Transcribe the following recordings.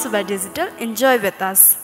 Suba Digital. Enjoy with us.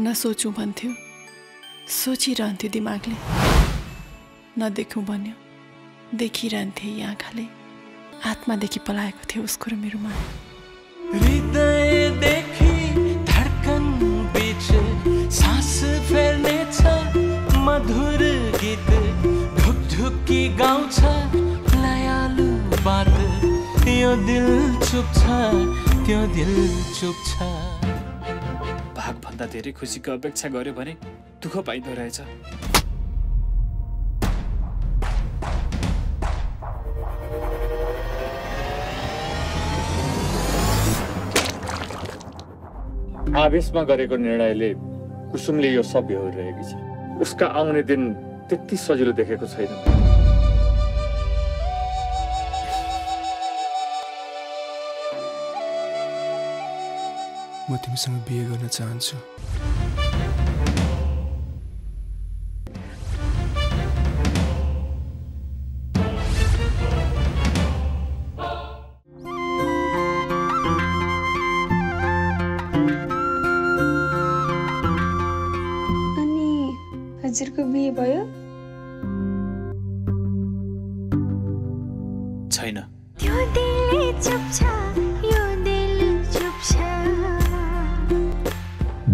नसोचौँ भन्थ्यो, सोचिरहन्थ्यो दिमागले, नदेखौँ भन्यो, देखिरहन्थे यी आँखाले, आत्मादेखि पलाएको थियो उसको र मेरो मान। हृदयदेखि धड्कन बीच सास फेर्नेछ, मधुर गीत ढुकढुकी गाउँछ, लयालु बात, यो दिल चुप्छ, त्यो दिल चुप्छ। भागभन्दा धेरै खुसीको अपेक्षा गर्यो भने दुःख पाइँदो रहेछ। आवेशमा गरेको निर्णयले कुसुमले यो सब बेहोरिरहेकी छ। उसका आउने दिन त्यति सजिलो देखेको छैन। म तिमीसँग बिहे गर्न चाहन्छु। अनि हजुरको बिहे भयो? छैन। त्यो दिलले चुप्छ, यो दिल चुप्छ।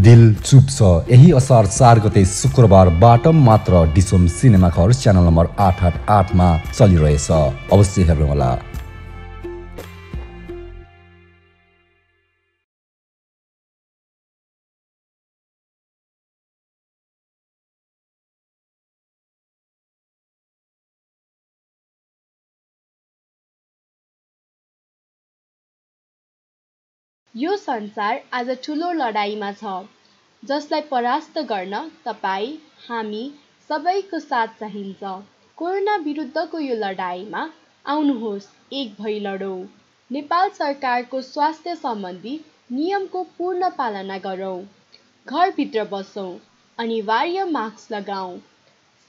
दिल चुप्छ यही असार 4 गते शुक्रबारबाट मात्र डिसोम सिनेमा घर च्यानल नम्बर 888 मा चलिरहेछ। अवश्य हेर्नुहोला। यो संसार आज ठुलो लडाईमा छ, जसलाई परास्त गर्न तपाईँ, हामी सबैको साथ चाहिन्छ। कोरोना विरुद्धको यो लडाईमा आउनुहोस्, एक भई लडौँ। नेपाल सरकारको स्वास्थ्य सम्बन्धी नियमको पूर्ण पालना गरौँ। घरभित्र बसौँ, अनिवार्य मास्क लगाऊँ,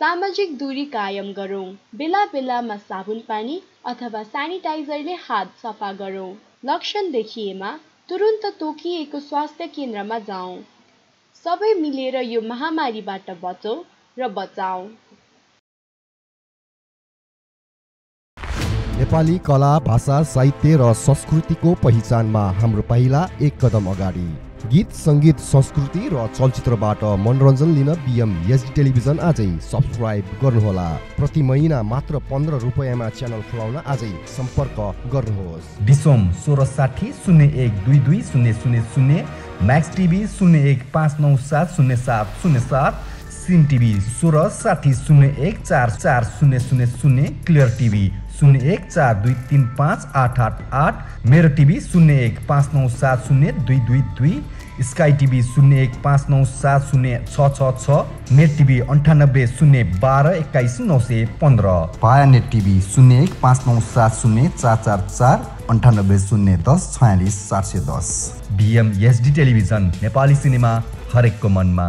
सामाजिक दूरी कायम गरौँ, बेला बेलामा साबुन पानी अथवा सेनिटाइजरले हात सफा गरौँ। लक्षण देखिएमा तुरुन्त तोकिएको स्वास्थ्य केन्द्रमा जाउँ। सबै मिलेर यो महामारीबाट बचौँ र बचाऊ। नेपाली कला, भाषा, साहित्य र संस्कृतिको पहिचानमा हाम्रो पहिला एक कदम अगाडि। गीत, सङ्गीत, संस्कृति र चलचित्रबाट मनोरञ्जन लिन BMSD टेलिभिजन आजै सब्सक्राइब गर्नुहोला। प्रति महिना मात्र 15 रुपैयाँमा च्यानल खुलाउन आजै सम्पर्क गर्नुहोस्। DishHome 1660 0122 000, Max TV 0159707007, Sim TV 1660 01440000, Clear TV 0142358888, मेरो TV 0159702222, Sky TV 0159706666, Net TV 9801211915, पाया Net TV 0159704444, 980110464710। BMSD television, Nepali cinema हरेकको मनमा।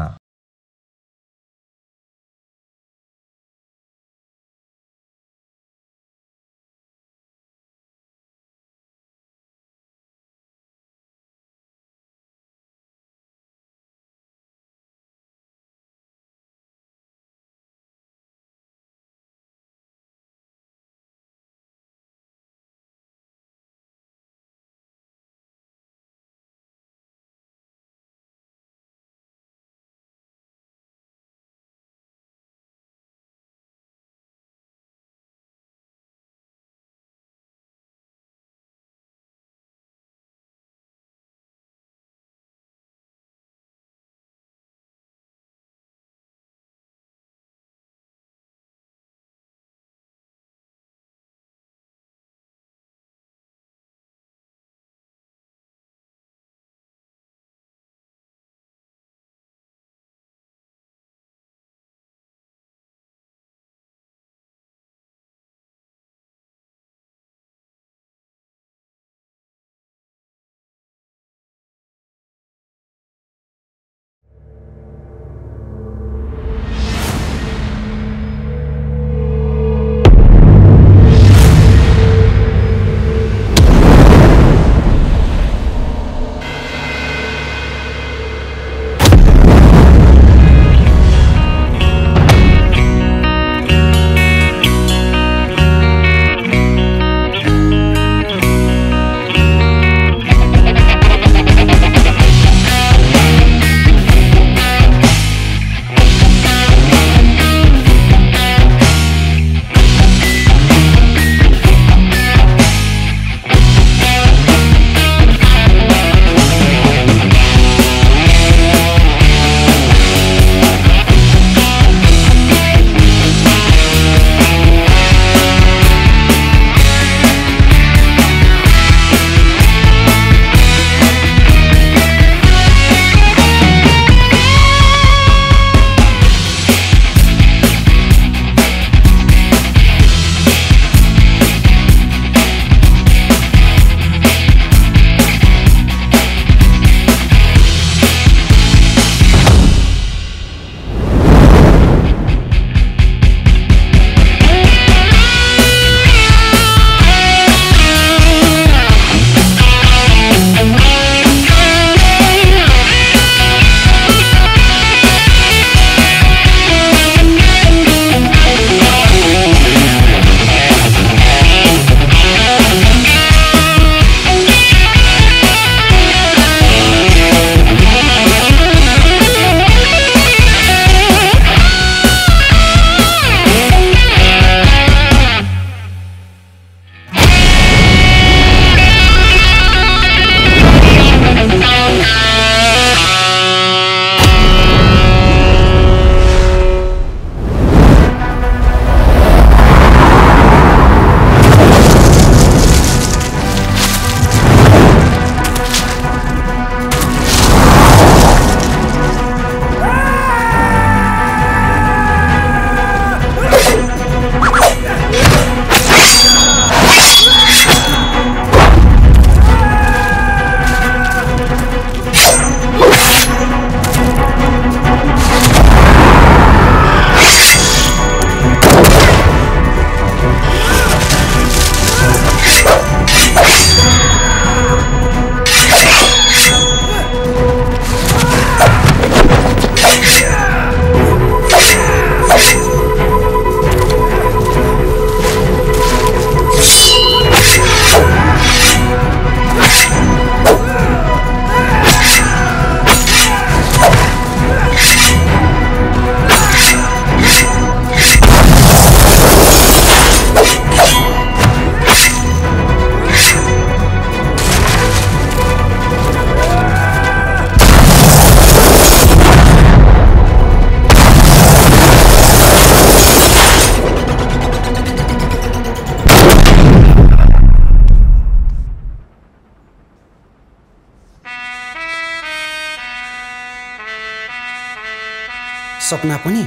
सपना पनि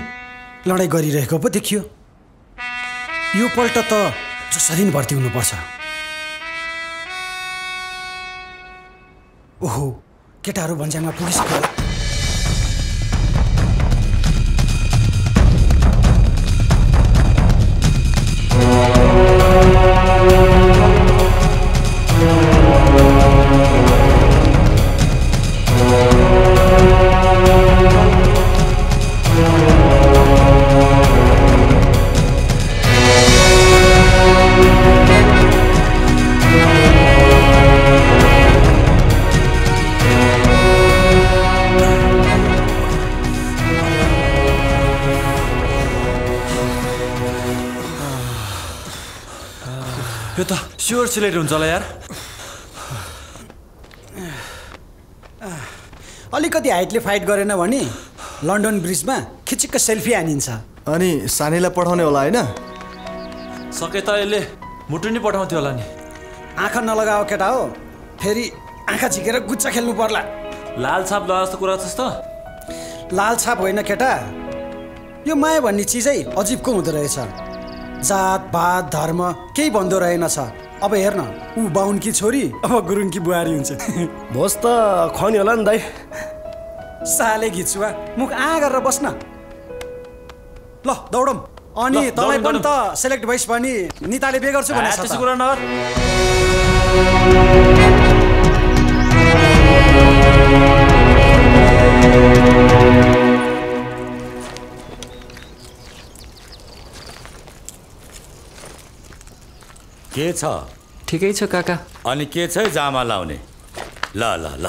लडाइँ गरिरहेको पो देखियो। यो पल्ट त जसरी नै भर्ती हुनुपर्छ। ओहो, केटाहरू भन्ज्याङमा पुगिसक्यो होला। यो त स्योर सिलेक्ट हुन्छ होला यार। अलिकति हाइटले फाइट गरेन भने लन्डन ब्रिजमा खिचिक्क सेल्फी हानिन्छ। अनि सानीलाई पठाउने होला होइन? सके त यसले मुटु नि पठाउँथ्यो होला नि। आँखा नलगाओ केटा हो, फेरि आँखा झिकेर गुच्चा खेल्नु पर्ला। लाल छाप लगाए जस्तो कुरा जस्तो? लाल छाप होइन केटा, यो माया भन्ने चिजै अजिबको हुँदो रहेछ। जात भात धर्म केही भन्दो रहेनछ। अब हेर्न, ऊ बाहुनकी छोरी अब गुरुङकी बुहारी हुन्छ। भोज त खुवाउने होला नि दाइ। साले घिचुवा, मुख गरेर बस्न। ल दौडौँ। अनि तपाईँ पनि त सेलेक्ट भइस भने निताले बे गर्छु भने त्यसो कुरा नगर। के छ? ठिकै छ काका। अनि के छ जामा लाउने? ल ल ल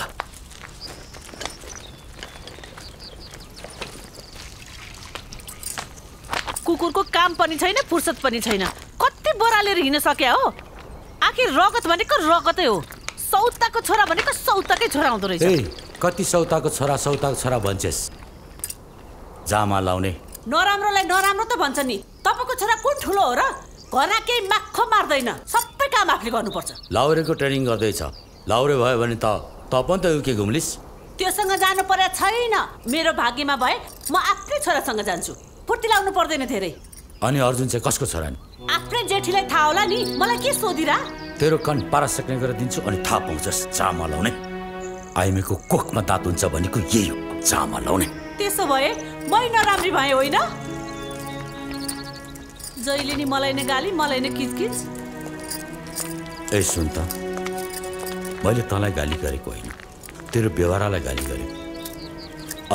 कुकुरको काम पनि छैन, फुर्सद पनि छैन। कति बरालेर हिँड्न सक्या हो? आखिर रगत भनेको रगतै हो, सौताको छोरा भनेको सौताकै छोरा हुँदो रहेछ। ए, कति सौताको छोरा भन्छेस्? जामा लाउने नराम्रोलाई नराम्रो त भन्छ नि। तपाईँको छोरा कुन ठुलो हो र? घरमा केही माखो मार्दैन, सबै काम आफूले गर्नुपर्छ। लाउरेको ट्रेनिङ गर्दैछ। लाउरे भयो भने त पनि त उके घुम्लिस्। त्योसँग जानु पर्या छैन। मेरो भाग्यमा भए म आफ्नै छोरासँग जान्छु। फुर्ती लाउनु पर्दैन धेरै। अनि अर्जुन चाहिँ कसको छोरा नि? आफ्नै जेठीलाई थाहा होला नि, मलाई के सोधिरा? तेरो कन पारा सक्ने गरेर दिन्छु अनि थाहा पाउँछस्। जामा लाउने आइमेको कोखमा दाँत हुन्छ भनेको यही हो, जामा लाउने। त्यसो भए मै नराम्री भए होइन? जहिले नि मलाई नै गाली, मलाई नै किचकिच। ए सुन त, मैले तँलाई गाली गरेको होइन, तेरो व्यवहारलाई गाली गरेको।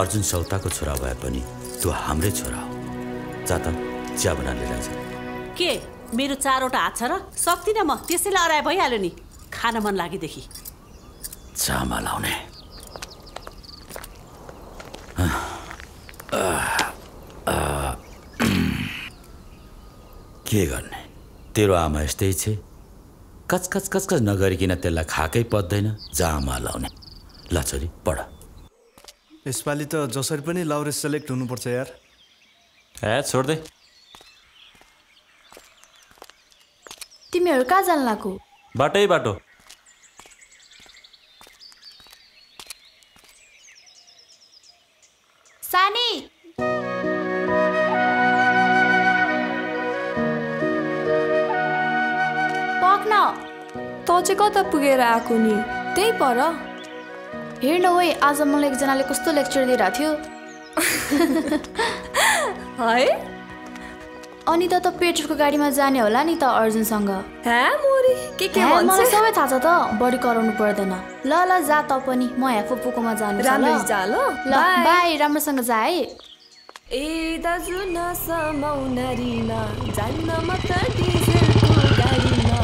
अर्जुन सौताको छोरा भए पनि तँ हाम्रै छोरा हो। जा त चिया बना लिएर आइज। के मेरो 4वटा हात छ र? सक्दिनँ म, त्यसैले अराए भइहाल्यो नि। खान मन लागेदेखि। जामा लाउने के गर्ने? तेरो आमा यस्तै छ, कचकच कचकच नगरिकन त्यसलाई खाकै पत्दैन। जामा लाउने। ल छोरी पढ। यसपालि त जसरी पनि लाउरे सेलेक्ट हुनुपर्छ यार। छोड दे। तिमीहरू कहाँ जान लाग्यो? बाटै बाटो। सानी पक्न। त चाहिँ कता पुगेर आएको नि? त्यही पर हेर्न ओइ, आज मलाई एकजनाले कस्तो लेक्चर दिइरहेको थियो। है? अनि त पेट्रोलको गाडीमा जाने होला नि त अर्जुनसँग। मलाई सबै थाहा छ त, बढी कराउनु पर्दैन। ल ल जा त पनि, म यहाँ फुपूकोमा जानु छ। ल बाई, राम्रोसँग जा है। ए दाजु नसमाउनारीमा जान्न म त डिजेलको गाडीमा।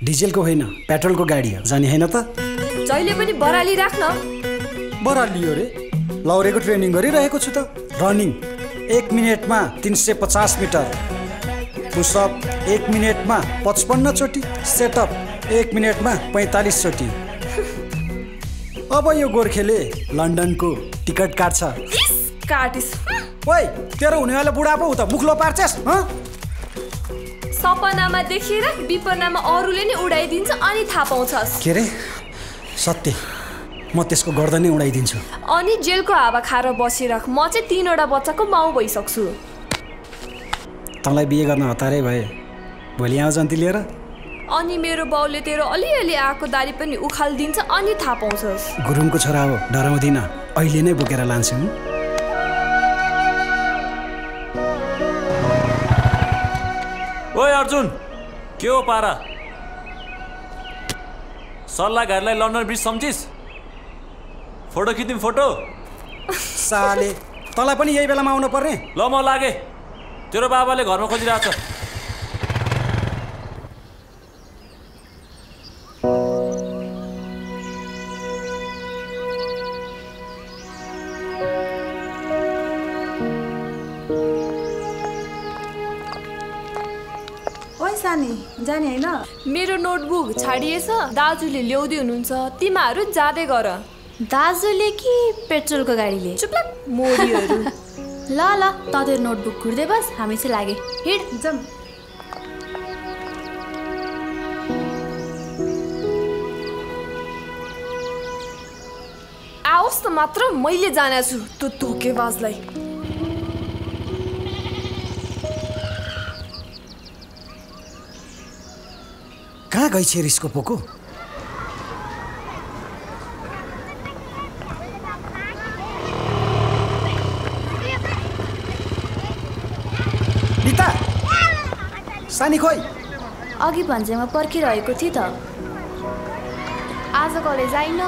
डिजेलको होइन, पेट्रोलको गाडी हो, जाने होइन त? जहिले पनि बराली राख्न। बरालियो रे? लाउरेको ट्रेनिङ गरिरहेको छु त। रनिङ 1 मिनेटमा 350 मिटर, पुसअप 1 मिनेटमा 55 चोटि, सेटअप 1 मिनेटमा 45 चोटि। अब यो गोर्खेले लन्डनको टिकट काट्छ। ओइ, तेरो हुनेवाला बुढा पो उता मुखलो पार्छस्? सपनामा देखेर विपनामा अरूले नि उडाइदिन्छ अनि थाहा पाउँछस्। के रे? सत्य म त्यसको गर्दनै उडाइदिन्छु। अनि जेलको हावा खाएर बसिराख, म चाहिँ 3वटा बच्चाको माउ भइसक्छु। तँलाई बिहे गर्न हतारै भए भोलि आउँछ जन्ती लिएर। अनि मेरो बाउले तेरो अलिअलि आएको दारी पनि उखालिदिन्छ अनि थाहा पाउँछस्। गुरुङको छोरा हो, डराउँदिन, अहिले नै बोकेर लान्छु। ओए अर्जुन, के हो पारा? सल्लाहकारलाई लन्डन ब्रिज सम्झिस्? फोटो खिचिम फोटो। साले तँलाई पनि यही बेलामा आउनु पर्ने? ल म लागे, तेरो बाबाले घरमा खोजिरहेछ। जाने हैन? मेरो नोटबुक छाडिएछ, दाजुले ल्याउँदै हुनुहुन्छ, तिमीहरू जाँदै गर। दाजुले कि पेट्रोलको गाडीले? चुप्लाक मोरीहरू। ल ल त तेरो नोटबुक घुर्दै बस, हामी चाहिँ लागे। हिड जाम। आओस् त मात्र, मैले जाने छु त्यो धोकेबाजलाई। कहाँ गई छे रिसको पोको? निता, सानी खोइ? अघि भन्जेमा पर्खिरहेको थिएँ त। आज कलेज आइन।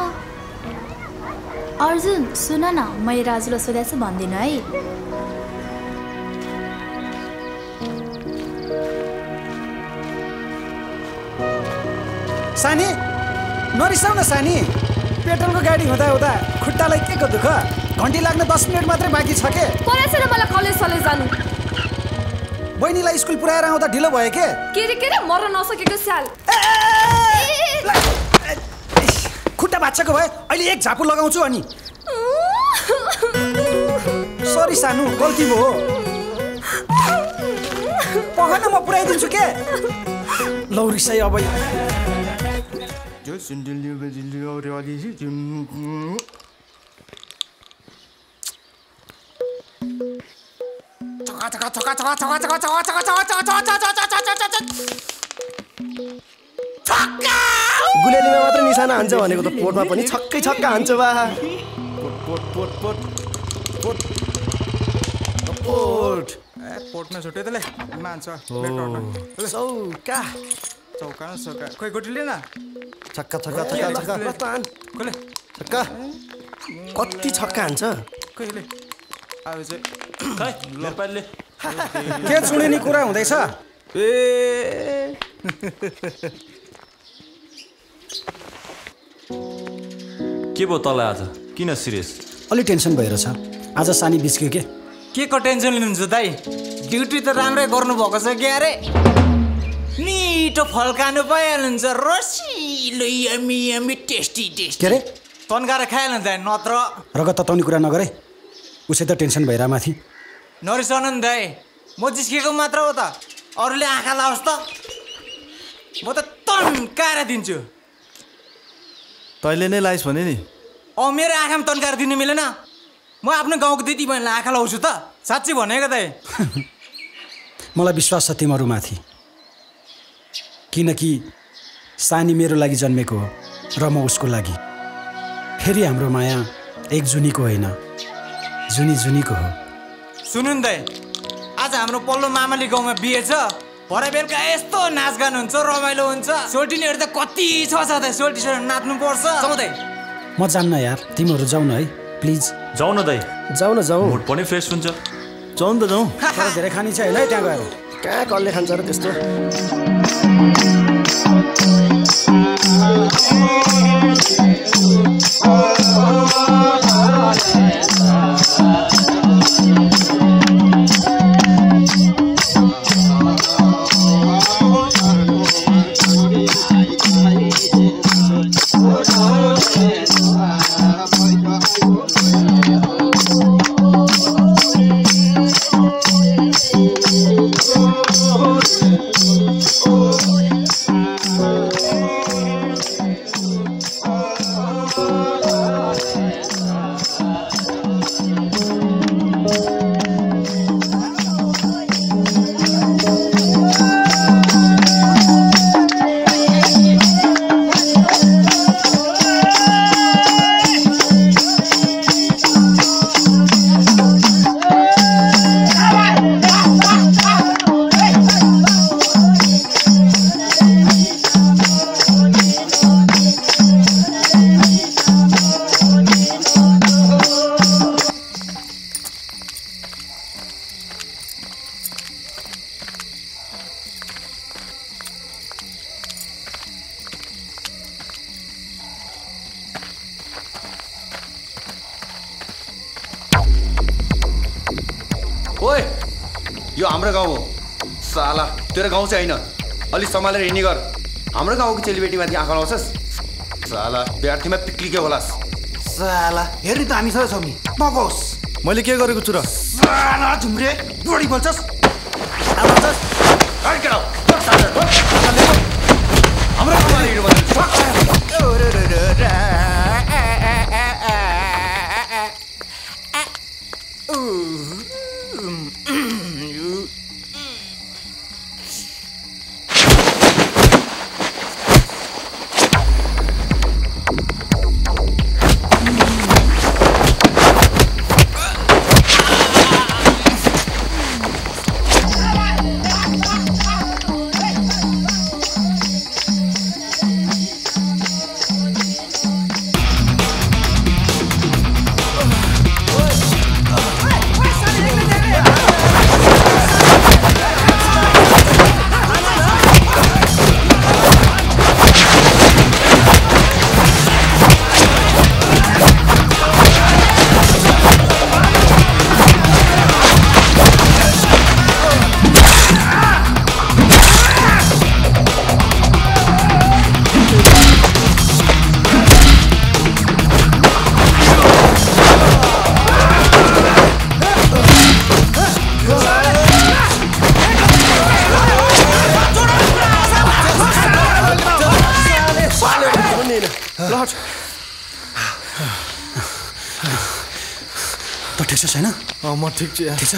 अर्जुन सुन न, मैले राजुलाई सोधेको छु, भन्दिनँ है। सानी नरिसाउ न सानी, पेट्रोलको गाडी हुँदा हुँदा खुट्टालाई के को दुःख? घन्टी लाग्न 10 मिनट मात्रै बाँकी छ के? परेछ न मलाई कलेज जानु। बहिनीलाई स्कुल पुऱ्याएर आउँदा ढिलो भयो के? के रे मर्न नसकेको स्याल। खुट्टा भाँचेको भए अहिले एक झापु लगाउँछु अनि। सरी सानु, गल्ती भयो। पहन म पुऱ्याइदिन्छु के? लौ रिसाइ अब। गुलेलीमा मात्र निशाना हान्छ भनेको त पोटमा पनि छक्कै छक्का हान्छ बा। पोटमा छुट्यो त्यसले मान्छ। चौका चौका चौका खोइ गोटीले न। छक्का छक्का छक्का छक्का खोले छक्का। कति छक्का हान्छ? खोइले अब चाहिँ खै नेपालले के चुडिने कुरा हुँदैछ? ए के भयो तँलाई आज? किन सिरियस? अलि टेन्सन भइरहेछ। आज सानी बिस्क्यो के को टेन्सन लिनुहुन्छ दाइ? ड्युटी त राम्रै गर्नुभएको छ के? अरे मिठो फल्कानु पाइहाल्नुहुन्छ, रसिलो यमी यमी टेस्टी टेस्टी। के रे तन्काएर खाइहाल्नु दाइ, नत्र रगत तताउने कुरा नगरे। उसै त टेन्सन भइरह माथि। नरिसाउनु नि दाइ, म जिस्केको मात्र हो त, अरूले आँखा लाओस् त, म त तन्काएर दिन्छु। तैँले नै लाइस् भने नि? मेरो आँखामा तन्काएर दिनु मिलेन? म आफ्नो गाउँको दिदी बहिनीलाई आँखा लाउँछु त, साँच्चै भनेको दाइ। मलाई विश्वास छ तिमीहरूमाथि, किनकि सानी मेरो लागि जन्मेको हो र म उसको लागि। फेरि हाम्रो माया एक जुनीको होइन, जुनी जुनीको हो। सुन्नु नि दाइ, आज हाम्रो पल्लो मामाली गाउँमा बिहे छ, भरे बेलुका यस्तो नाचगान हुन्छ, रमाइलो हुन्छ। सोल्टिनीहरू त कति छ दाइ, सोल्टिनीहरू नाच्नु पर्छ। जाउँ दाइ। म जान्न यार, तिमीहरू जाऊ न है प्लिज। जाऊ न दाइ, जाऊ न जाऊ, मुड पनि फ्रेस हुन्छ। जाऊ नि त जाऊ। धेरै खानी छ होइन है त्यहाँ गएर? कहाँ कसले खान्छ र त्यस्तो? ओए यो हाम्रो गाउँ हो साला तेरो गाउँ चाहिँ होइन अलि सम्हालेर हिँड्ने गर हाम्रो गाउँको चेलीबेटीमाथि आँखा लाउँछस् साला विद्यार्थीमा पिक्लिके होलास् साला हेर्ने त हामी छ छौँ नि नगोस् मैले के गरेको छु र साला झुम्रे बढी बोल्छस् हाम्रो गाउँमा हिँड्नु म ठिक छु यार ठिक छ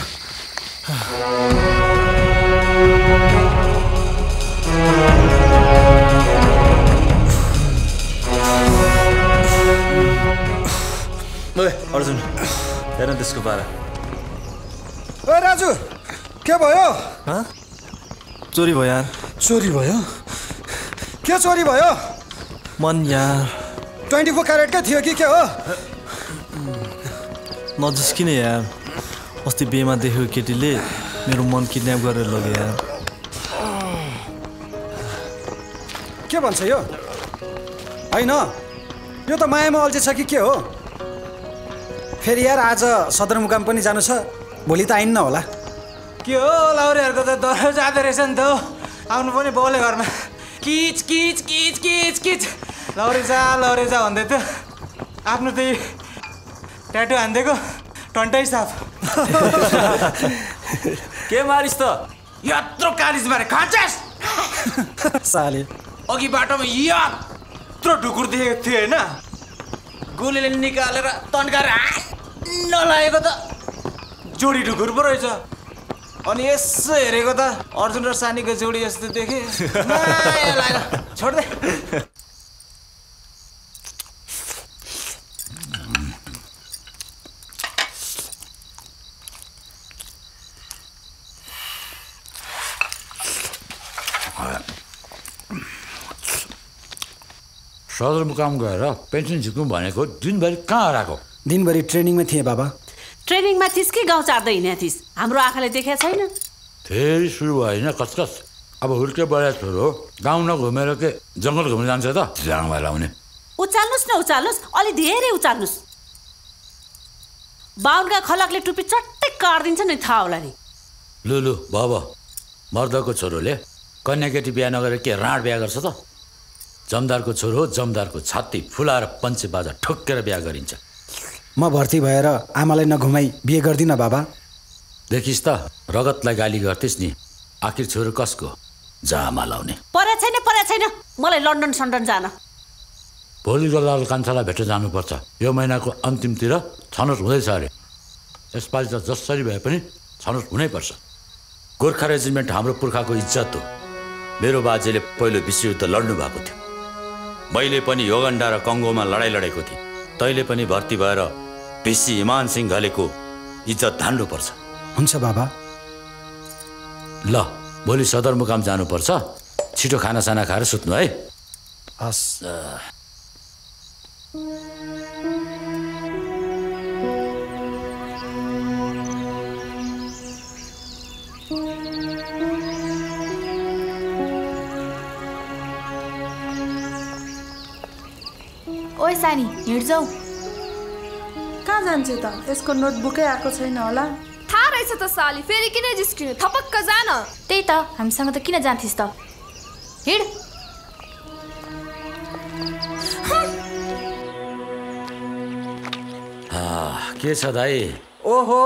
ओए अर्जुन हेर त्यसको पारा ओ राजु के भयो चोरी भयो यार चोरी भयो के चोरी भयो मन यार 24 क्यारेटकै थियो कि के हो नजिस्किने यार अस्ति बेमा देखेको केटीले मेरो मन किडन्याप गरेर लग्यो यार के भन्छ यो होइन यो त मायामा अल्झेछ कि के हो फेरि यार आज सदरमुकाम पनि जानु छ भोलि त आइन्न होला के हो लाउरेहरूको त डर जाँदो रहेछ नि त आउनु पनि बाउले घरमा किच किच किच किच किच लौरे जा भन्दै थियो आफ्नो त्यही ट्याटु हान्दिएको टन्टै साफ के मारिस् त यत्रो कालिज मारे खाँचास् साले अघि बाटोमा यत्रो ढुकुर देखेको थियो होइन गोलीले निकालेर तन्काएर नलागेको त जोडी ढुकुर पो रहेछ अनि यसो हेरेको त अर्जुन र सानीको जोडी जस्तो देखेँ छोड्दै सदरमुकाम गएर पेन्सन झिक्नु भनेको दिनभरि कहाँ हराएको दिनभरि ट्रेनिङमा थिएँ बाबा ट्रेनिङमा थिइस् कि गाउँ चार्दै हिँडेको थिइस् हाम्रो आँखाले देखेको छैन फेरि सुरु भयो होइन कसकस अब हुर्के बढा छोरो गाउँ नघुमेर के जङ्गल घुम्न जान्छ त जाँडमा लाउने उचाल्नुहोस् न उचाल्नुहोस् अलि धेरै उचाल्नुहोस् बाहुनका खलकले टुपी चट्टै काटिदिन्छ नि थाहा होला नि लु बाबा मर्दको छोरोले कन्या केटी बिहा नगरेर के राँड बिहा गर्छ त जमदारको छोरो जमदारको छाती फुलाएर पञ्चे बाजा ठोक्केर बिहा गरिन्छ म भर्ती भएर आमालाई नघुमाई बिहे गर्दिनँ बाबा देखिस् त रगतलाई गाली गर्थिस् नि आखिर छोरो कसको जामा लाउने परे छैन मलाई लन्डन सन्डन जान भोलि दलाल कान्छालाई भेट्न जानुपर्छ यो महिनाको अन्तिमतिर छनौट हुँदैछ अरे यसपालि त जसरी भए पनि छनौट हुनैपर्छ गोर्खा रेजिमेन्ट हाम्रो पुर्खाको इज्जत हो मेरो बाजेले पहिलो विश्वयुद्ध लड्नु भएको थियो मैले पनि योगण्डा र कङ्गोमा लडाइँ लडेको थिएँ तैँले पनि भर्ती भएर भिसी इमान सिंह घलेको इज्जत धान्नुपर्छ हुन्छ बाबा ल भोलि सदरमुकाम जानुपर्छ छिटो खानासाना खाएर सुत्नु है हस् ओए सानी हिँड जाऊ कहाँ जान्छु त यसको नोटबुकै आएको छैन होला थाहा रहेछ त साली, फेरि किन जिस्किनु? थपक्क जान। त्यही त, हामीसँग त किन जान्थिस् त? हिँड। के छ दाइ? ओहो,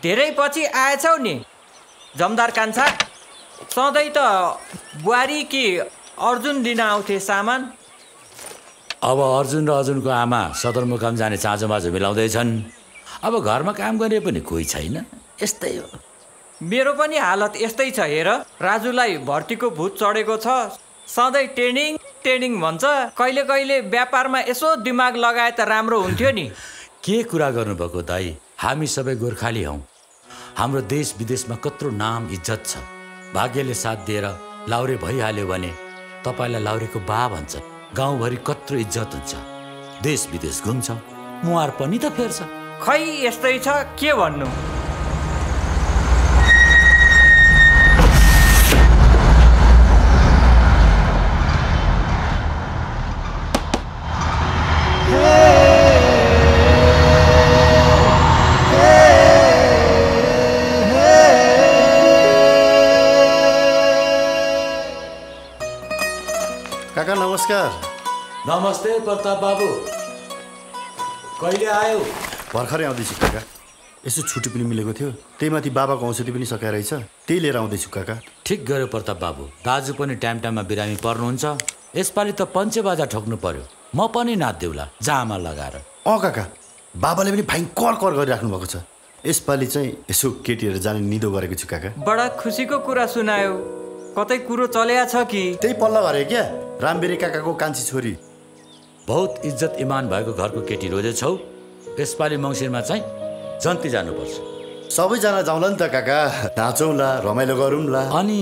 धेरै पछि आएछौ नि जमदार कान्छा। सधैँ त बुहारी कि अर्जुन लिन आउँथे सामान। अब अर्जुन र अर्जुनको आमा सदरमुकाम जाने चाँजोमाझो मिलाउँदैछन्। अब घरमा काम गर्ने पनि कोही छैन, यस्तै हो। मेरो पनि हालत यस्तै छ हेर। राजुलाई भर्तीको भूत चढेको छ, सधैँ ट्रेनिङ ट्रेनिङ भन्छ। कहिले कहिले व्यापारमा यसो दिमाग लगाए त राम्रो हुन्थ्यो नि। के कुरा गर्नुभएको दाइ? हामी सबै गोर्खाली हौँ। हाम्रो देश विदेशमा कत्रो नाम इज्जत छ। भाग्यले साथ दिएर लाउरे भइहाल्यो भने तपाईँलाई लाउरेको बा भन्छ। गाउँभरि कत्रो इज्जत हुन्छ। देश विदेश घुम्छ, मुहार पनि त फेर्छ। खै यस्तै छ, के भन्नु। काका नमस्कार। नमस्ते प्रताप बाबु, कहिले आयो? भर्खरै आउँदैछु काका। यसो छुट्टी पनि मिलेको थियो, त्यही माथि बाबाको औषधि पनि सकाएर रहेछ, त्यही लिएर आउँदैछु काका। ठिक गर्यो प्रताप बाबु, दाजु पनि टाइम टाइममा बिरामी पर्नुहुन्छ। यसपालि त पञ्चे बाजा ठोक्नु पर्यो। म पनि नाच्देऊला जामा लगाएर। काका, बाबाले पनि भयङ्कर कर गरिराख्नु भएको छ। यसपालि चाहिँ यसो केटीहरू जाने निदो गरेको छु काका। बडा खुसीको कुरा सुनायो। कतै कुरो चल्या छ कि? त्यही पल्ला घर क्या, रामबेरी काकाको कान्छी छोरी। बहुत इज्जत इमान भएको घरको केटी रोजेछौ। यसपालि मङ्सिरमा चाहिँ जन्ती जानुपर्छ। सबैजना जाउँला नि त काका, नाचौँला, रमाइलो गरौँला। अनि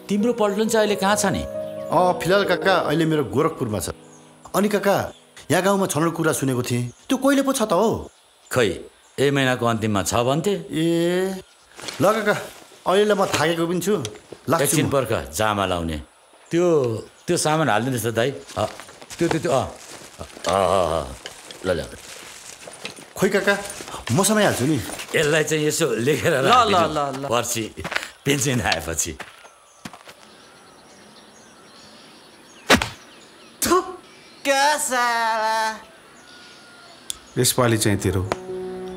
तिम्रो पल्टन चाहिँ अहिले कहाँ छ नि? फिलहाल काका अहिले मेरो गोरखपुरमा छ। अनि काका, यहाँ गाउँमा छनौट कुरा सुनेको थिएँ, त्यो कहिले पो छ त हो? खै यही महिनाको अन्तिममा छ भन्थे। ए ल काका, अहिले म थाकेको पनि छु, एकछिन पर्ख जामा लाउने। त्यो सामान हालिदिनुहोस् त दाइ। त्यो ल ल। खोइ काका, म समाइहाल्छु नि। यसलाई चाहिँ यसो लेखेर ल पर्सि पेन्सन आएपछि। यसपालि चाहिँ तेरो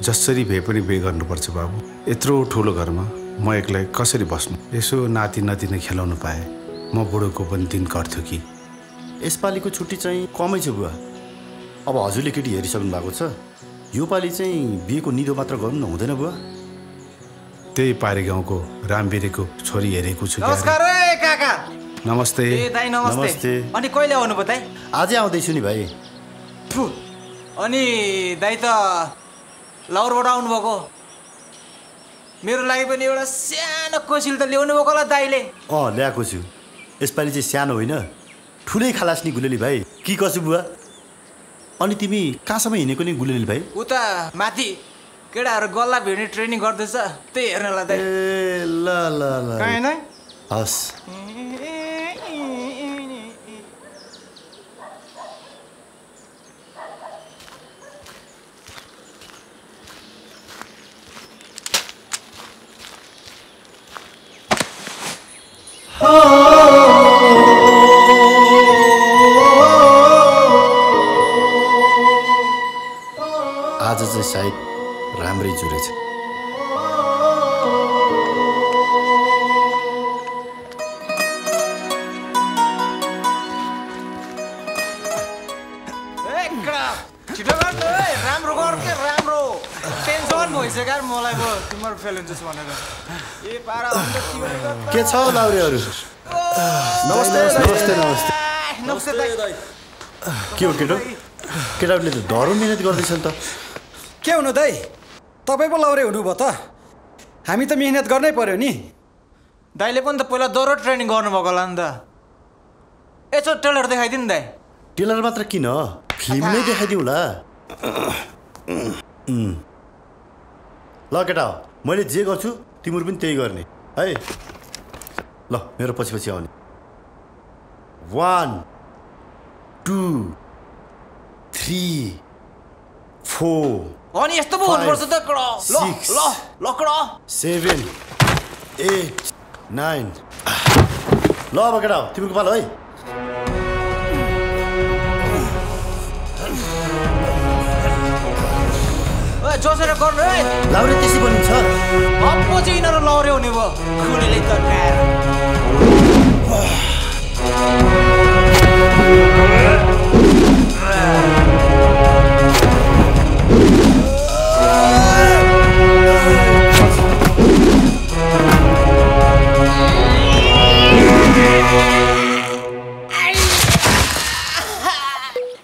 जसरी भए पनि बिहे गर्नुपर्छ बाबु। यत्रो ठुलो घरमा म एक्लै कसरी बस्नु? यसो नाति नातिनी खेलाउनु पाएँ, म बुढोको पनि दिन गर्थ्यो कि। यसपालिको छुट्टी चाहिँ कमै छ बुवा। अब हजुरले केटी हेरिसक्नु भएको छ, योपालि चाहिँ बिहेको निदो मात्र गर्नु न हुँदैन बुवा? त्यही पारी गाउँको रामबेरीको छोरी हेरेको छु। नमस्कार काका। नमस्ते। ए दाइ नमस्ते। अनि कहिले आउनुभयो दाइ? आजै आउँदैछु नि भाइ। अनि दाइ त लाउरबाट आउनुभएको? मेरो लागि पनि एउटा सानो कोसिल त ल्याउनु भएको होला दाइले। ल्याएको छु। यसपालि चाहिँ सानो होइन, ठुलै खालास्नी गुलेली भाइ। कि कसो बुवा? अनि तिमी कहाँसम्म हिँडेको नि गुलेली भाइ? उता माथि केटाहरू गल्ला भिड्ने ट्रेनिङ गर्दैछ, त्यही हेर्नलाई दाइ। ए ल ल ल, कहाँ नै? हस्। आज चाहिँ सायद राम्रै जुरेछ। राम्रो गर के राम्रो। टेन्सन भइसक्यो मलाई पो तिम्रो फेल हुन्छ भनेर। ए पारा के छ लाउरेहरू? नमस्ते नमस्ते नमस्ते नमस्ते दाइ। के हो केटो? केटाहरूले त धरो मिहिनेत गर्दैछन् त। के हुनु दाइ, तपाईँ पो लाउरे हुनुभयो त? हामी त मिहिनेत गर्नै पर्यो नि। दाइले पनि त पहिला दरो ट्रेनिङ गर्नुभएको होला नि त। यसो टेलर देखाइदिनु दाइ। टेलर मात्र किन, फिल्म नै देखाइदिउँ ल। ल केटा, मैले जे गर्छु तिम्रो पनि त्यही गर्ने है। ल मेरो पछि पछि आउने। 1 2 3 4 अनि यस्तो पो हुनुपर्छ त कडा ल ल ल कडा 7 8 9 ल अब केटा तिमीको पालो है जोसेर गर्नु है लाउरे त्यसै बनिन्छ अब चाहिँ यिनीहरू लाउरे हुने भयो खुलेले तन्काएर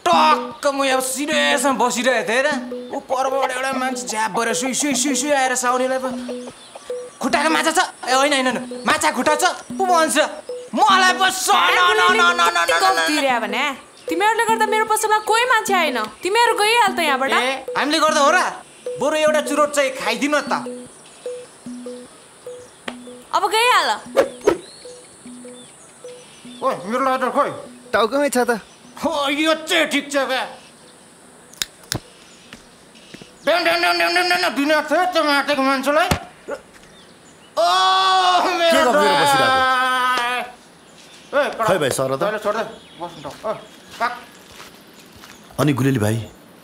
टक्क म यहाँ सिरियसमा बसिरहेको थिएँ होइन ऊ परबाट एउटा मान्छे झ्याप भएर सुई सुई सुई सुई आएर साउनेलाई खुट्टाको माछा छ ए होइन होइन माछा खुट्टा छ पो भन्छ मलाई पो भने तिमीहरूले गर्दा मेरो पसलमा कोही मान्छे आएन तिमीहरू गइहाल त यहाँबाट हामीले गर्दा हो र बरु एउटा चुरोट चाहिँ खाइदिनु त अब गइहाल ओ मेरो लाइटर खोइ टाउकोमै छ त यो चाहिँ ठिक छ क्या दिनु थियो त्यो माटेको मान्छेलाई खै भाइ सर त अनि गुलेली भाइ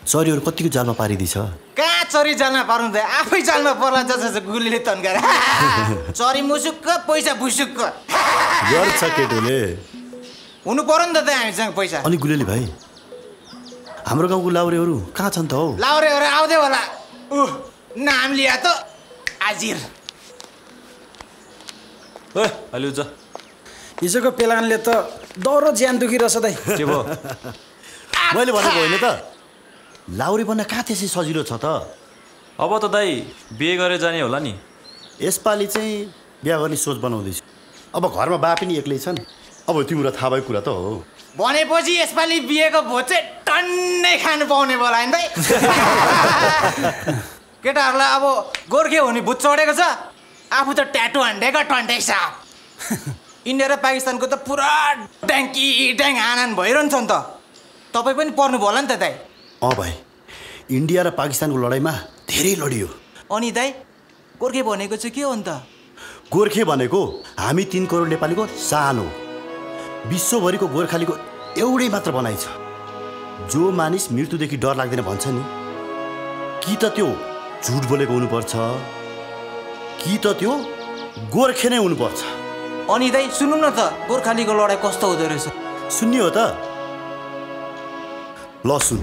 चरीहरू कतिको जालमा पारिदिछ कहाँ चरी जालमा पार्नु त आफै जालमा पर्ला जस्तो गुलीले तन्काएर चरी मुसुक्क पैसा बुसुक्क गर्छ केटोले हुनु पर्यो नि त हामीसँग पैसा अनि गुलेली भाइ हाम्रो गाउँको लाउरेहरू कहाँ छन् त हौ लाउरेहरू आउँदै होला नाम लिया त आजिर अलि जा हिजोको पेलानले त दौरो ज्यान दुखिरहेछ दाइ के भयो मैले भनेको होइन त लाउरे बन्न कहाँ त्यसै सजिलो छ त अब त दाइ बिहे गरेर जाने होला नि यसपालि चाहिँ बिहा गर्ने सोच बनाउँदैछु अब घरमा बा पनि एक्लै छन् अब तिम्रो थाहा भएको कुरा त हो भनेपछि यसपालि बिहेको भोज चाहिँ टन्नै खानु पाउने बोला नि भाइ केटाहरूलाई अब गोर्खे हुने भूत चढेको छ आफू त ट्याटु हान्डेको टन्टै साप इन्डिया र पाकिस्तानको त पुरा ड्याङ्की ड्याङ हानान भइरहन्छ नि त तपाईँ पनि पर्नु भयो होला नि त दाइ भाइ इन्डिया र पाकिस्तानको लडाइँमा धेरै लडियो अनि दाइ गोर्खे भनेको चाहिँ के हो नि त गोर्खे भनेको हामी 3 करोड नेपालीको सानो विश्वभरिको गोर्खालीको एउटै मात्र बनाइ छ जो मानिस मृत्युदेखि डर लाग्दैन भन्छ नि कि त त्यो झुट बोलेको हुनुपर्छ कि त त्यो गोर्खे नै हुनुपर्छ अनि दाइ सुन्नु न त गोर्खालीको लडाइँ कस्तो हुँदो रहेछ सुन्ने हो त ल सुन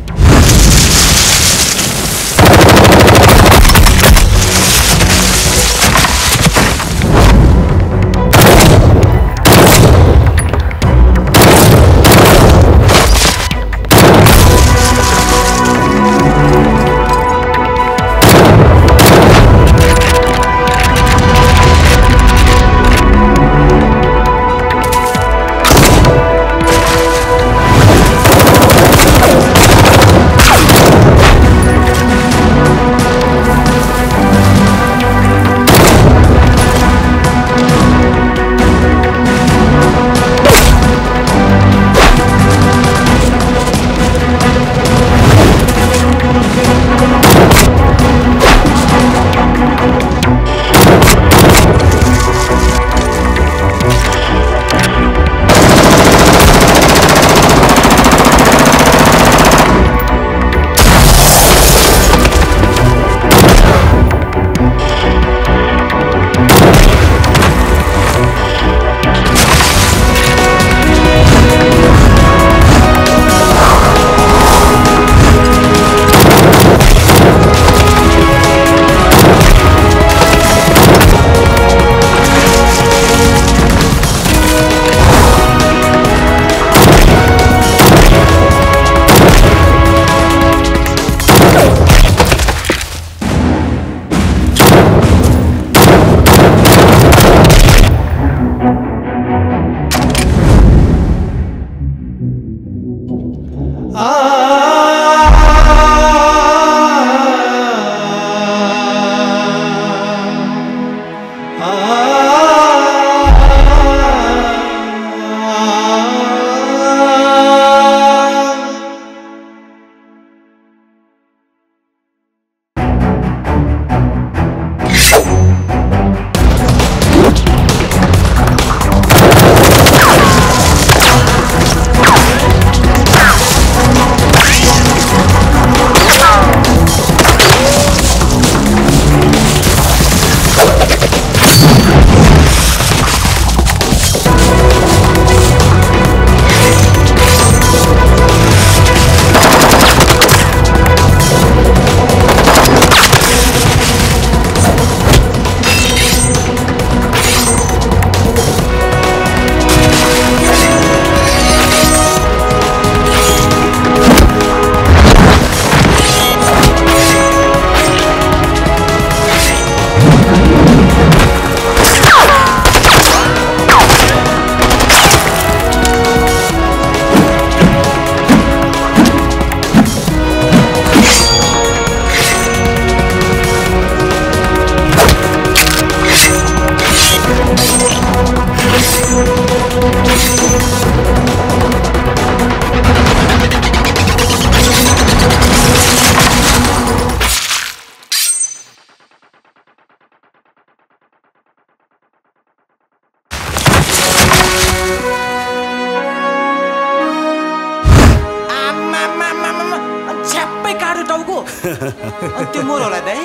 त्यो मोर होला दाइ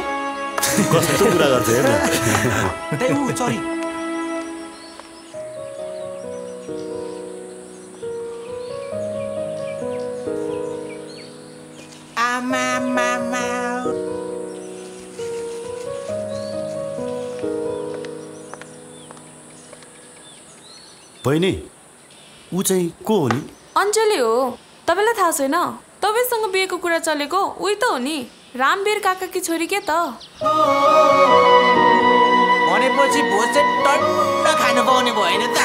कस्तो कुरा गर्छ हेर दाइ ऊ सरी बहिनी ऊ चाहिँ को हो नि अञ्जली हो तपाईँलाई थाहा छैन तपाईँसँग बिहेको कुरा चलेको उही त हो नि रामवीर काकाकी छोरी के त भनेपछि भोज चाहिँ टन्न खानु पाउने भएन त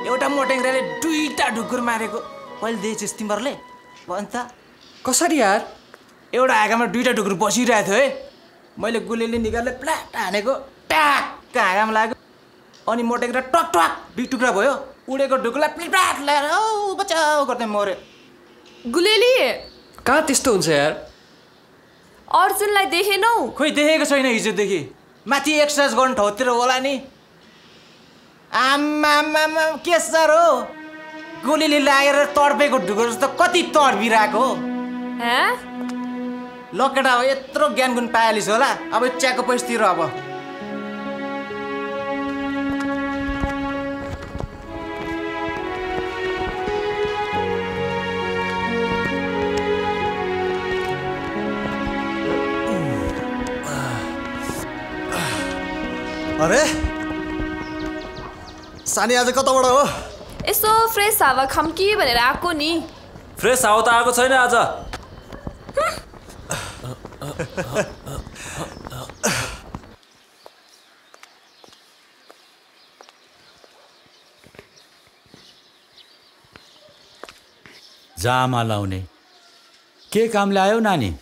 एउटा मोटेङ्ग्राले 2टा ढुकुर मारेको मैले दिएछस् तिमीहरूले भन् त कसरी यार एउटा आँखामा 2टा ढुकुर बसिरहेको थियो है मैले गुलीले निकालेर प्लाट हानेको ट्याक्क आँखामा लाग्यो अनि मोटेङ्ग्रा टक टक 2 टुक्रा भयो उडेको ढुकुरलाई प्लाट ल्याएर बचाउ गर्दै मऱ्यो गुलेली कहाँ त्यस्तो हुन्छ यार अर्जुनलाई देखेनौ खोइ देखेको छैन हिजोदेखि माथि एक्सर्साइज गर्ने ठाउँतिर होला नि आम्मा के सर हो गोलीले लागेर तडपेको ढुकुर जस्तो कति तडबिरहेको ल केटा हो यत्रो ज्ञान गुण पाइहालिस् होला अब च्याको पैसतिर अब अरे सानी आज कताबाट हो यसो फ्रेस हावा खम्की भनेर आएको नि फ्रेस हावा त आएको छैन आज जामा लाउने के काम ल्यायो नानी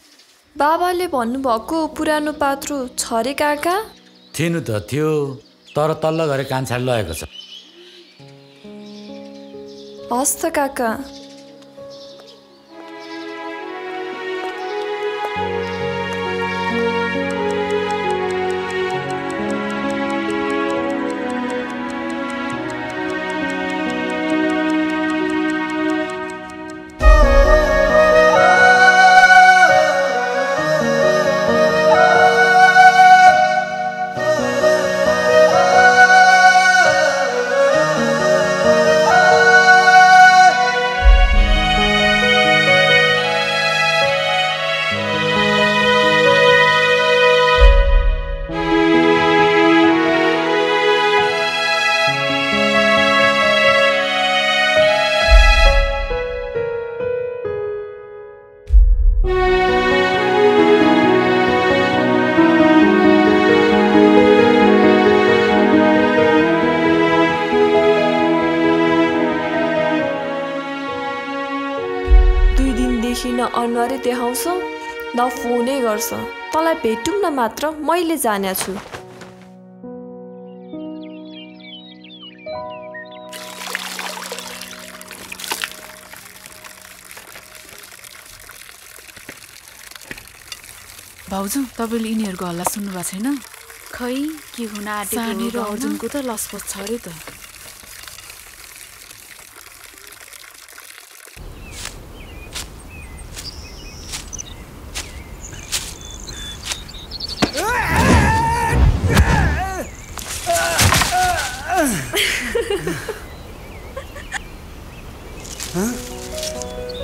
बाबाले भन्नुभएको पुरानो पात्रो छ रे काका थिनु त थियो तर तल्लो घरे कान्छाले लगेको छ हस् त काका अनुहारै देखाउँछ न फोनै गर्छ तँलाई भेटौँ न मात्र मैले जाने छु भाउजू तपाईँले यिनीहरूको हल्ला सुन्नु भएको छैन खै के हुन आँटेको सानी र अर्जुनको त लसपस छ अरे त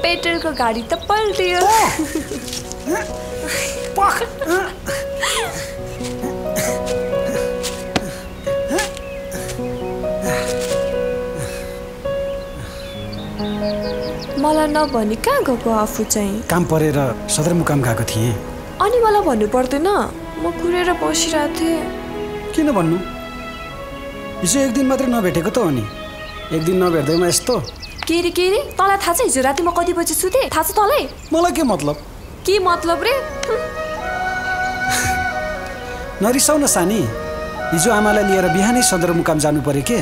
पेट्रोलको गाडी त पल्टियो मलाई नभनी कहाँ गएको आफू चाहिँ काम परेर सदरमुकाम गएको थिएँ अनि मलाई भन्नु पर्दैन म कुरेर बसिरहेको थिएँ किन भन्नु हिजो एक दिन मात्रै नभेटेको त हो नि एक दिन नभेट्दैमा यस्तो के रे तँलाई थाहा छ हिजो राति म कति बजी सुतेँ थाहा छ तँलाई मलाई के मतलब रे नरिसाउ न सानी हिजो आमालाई लिएर बिहानै सदरमुकाम जानु पर्यो के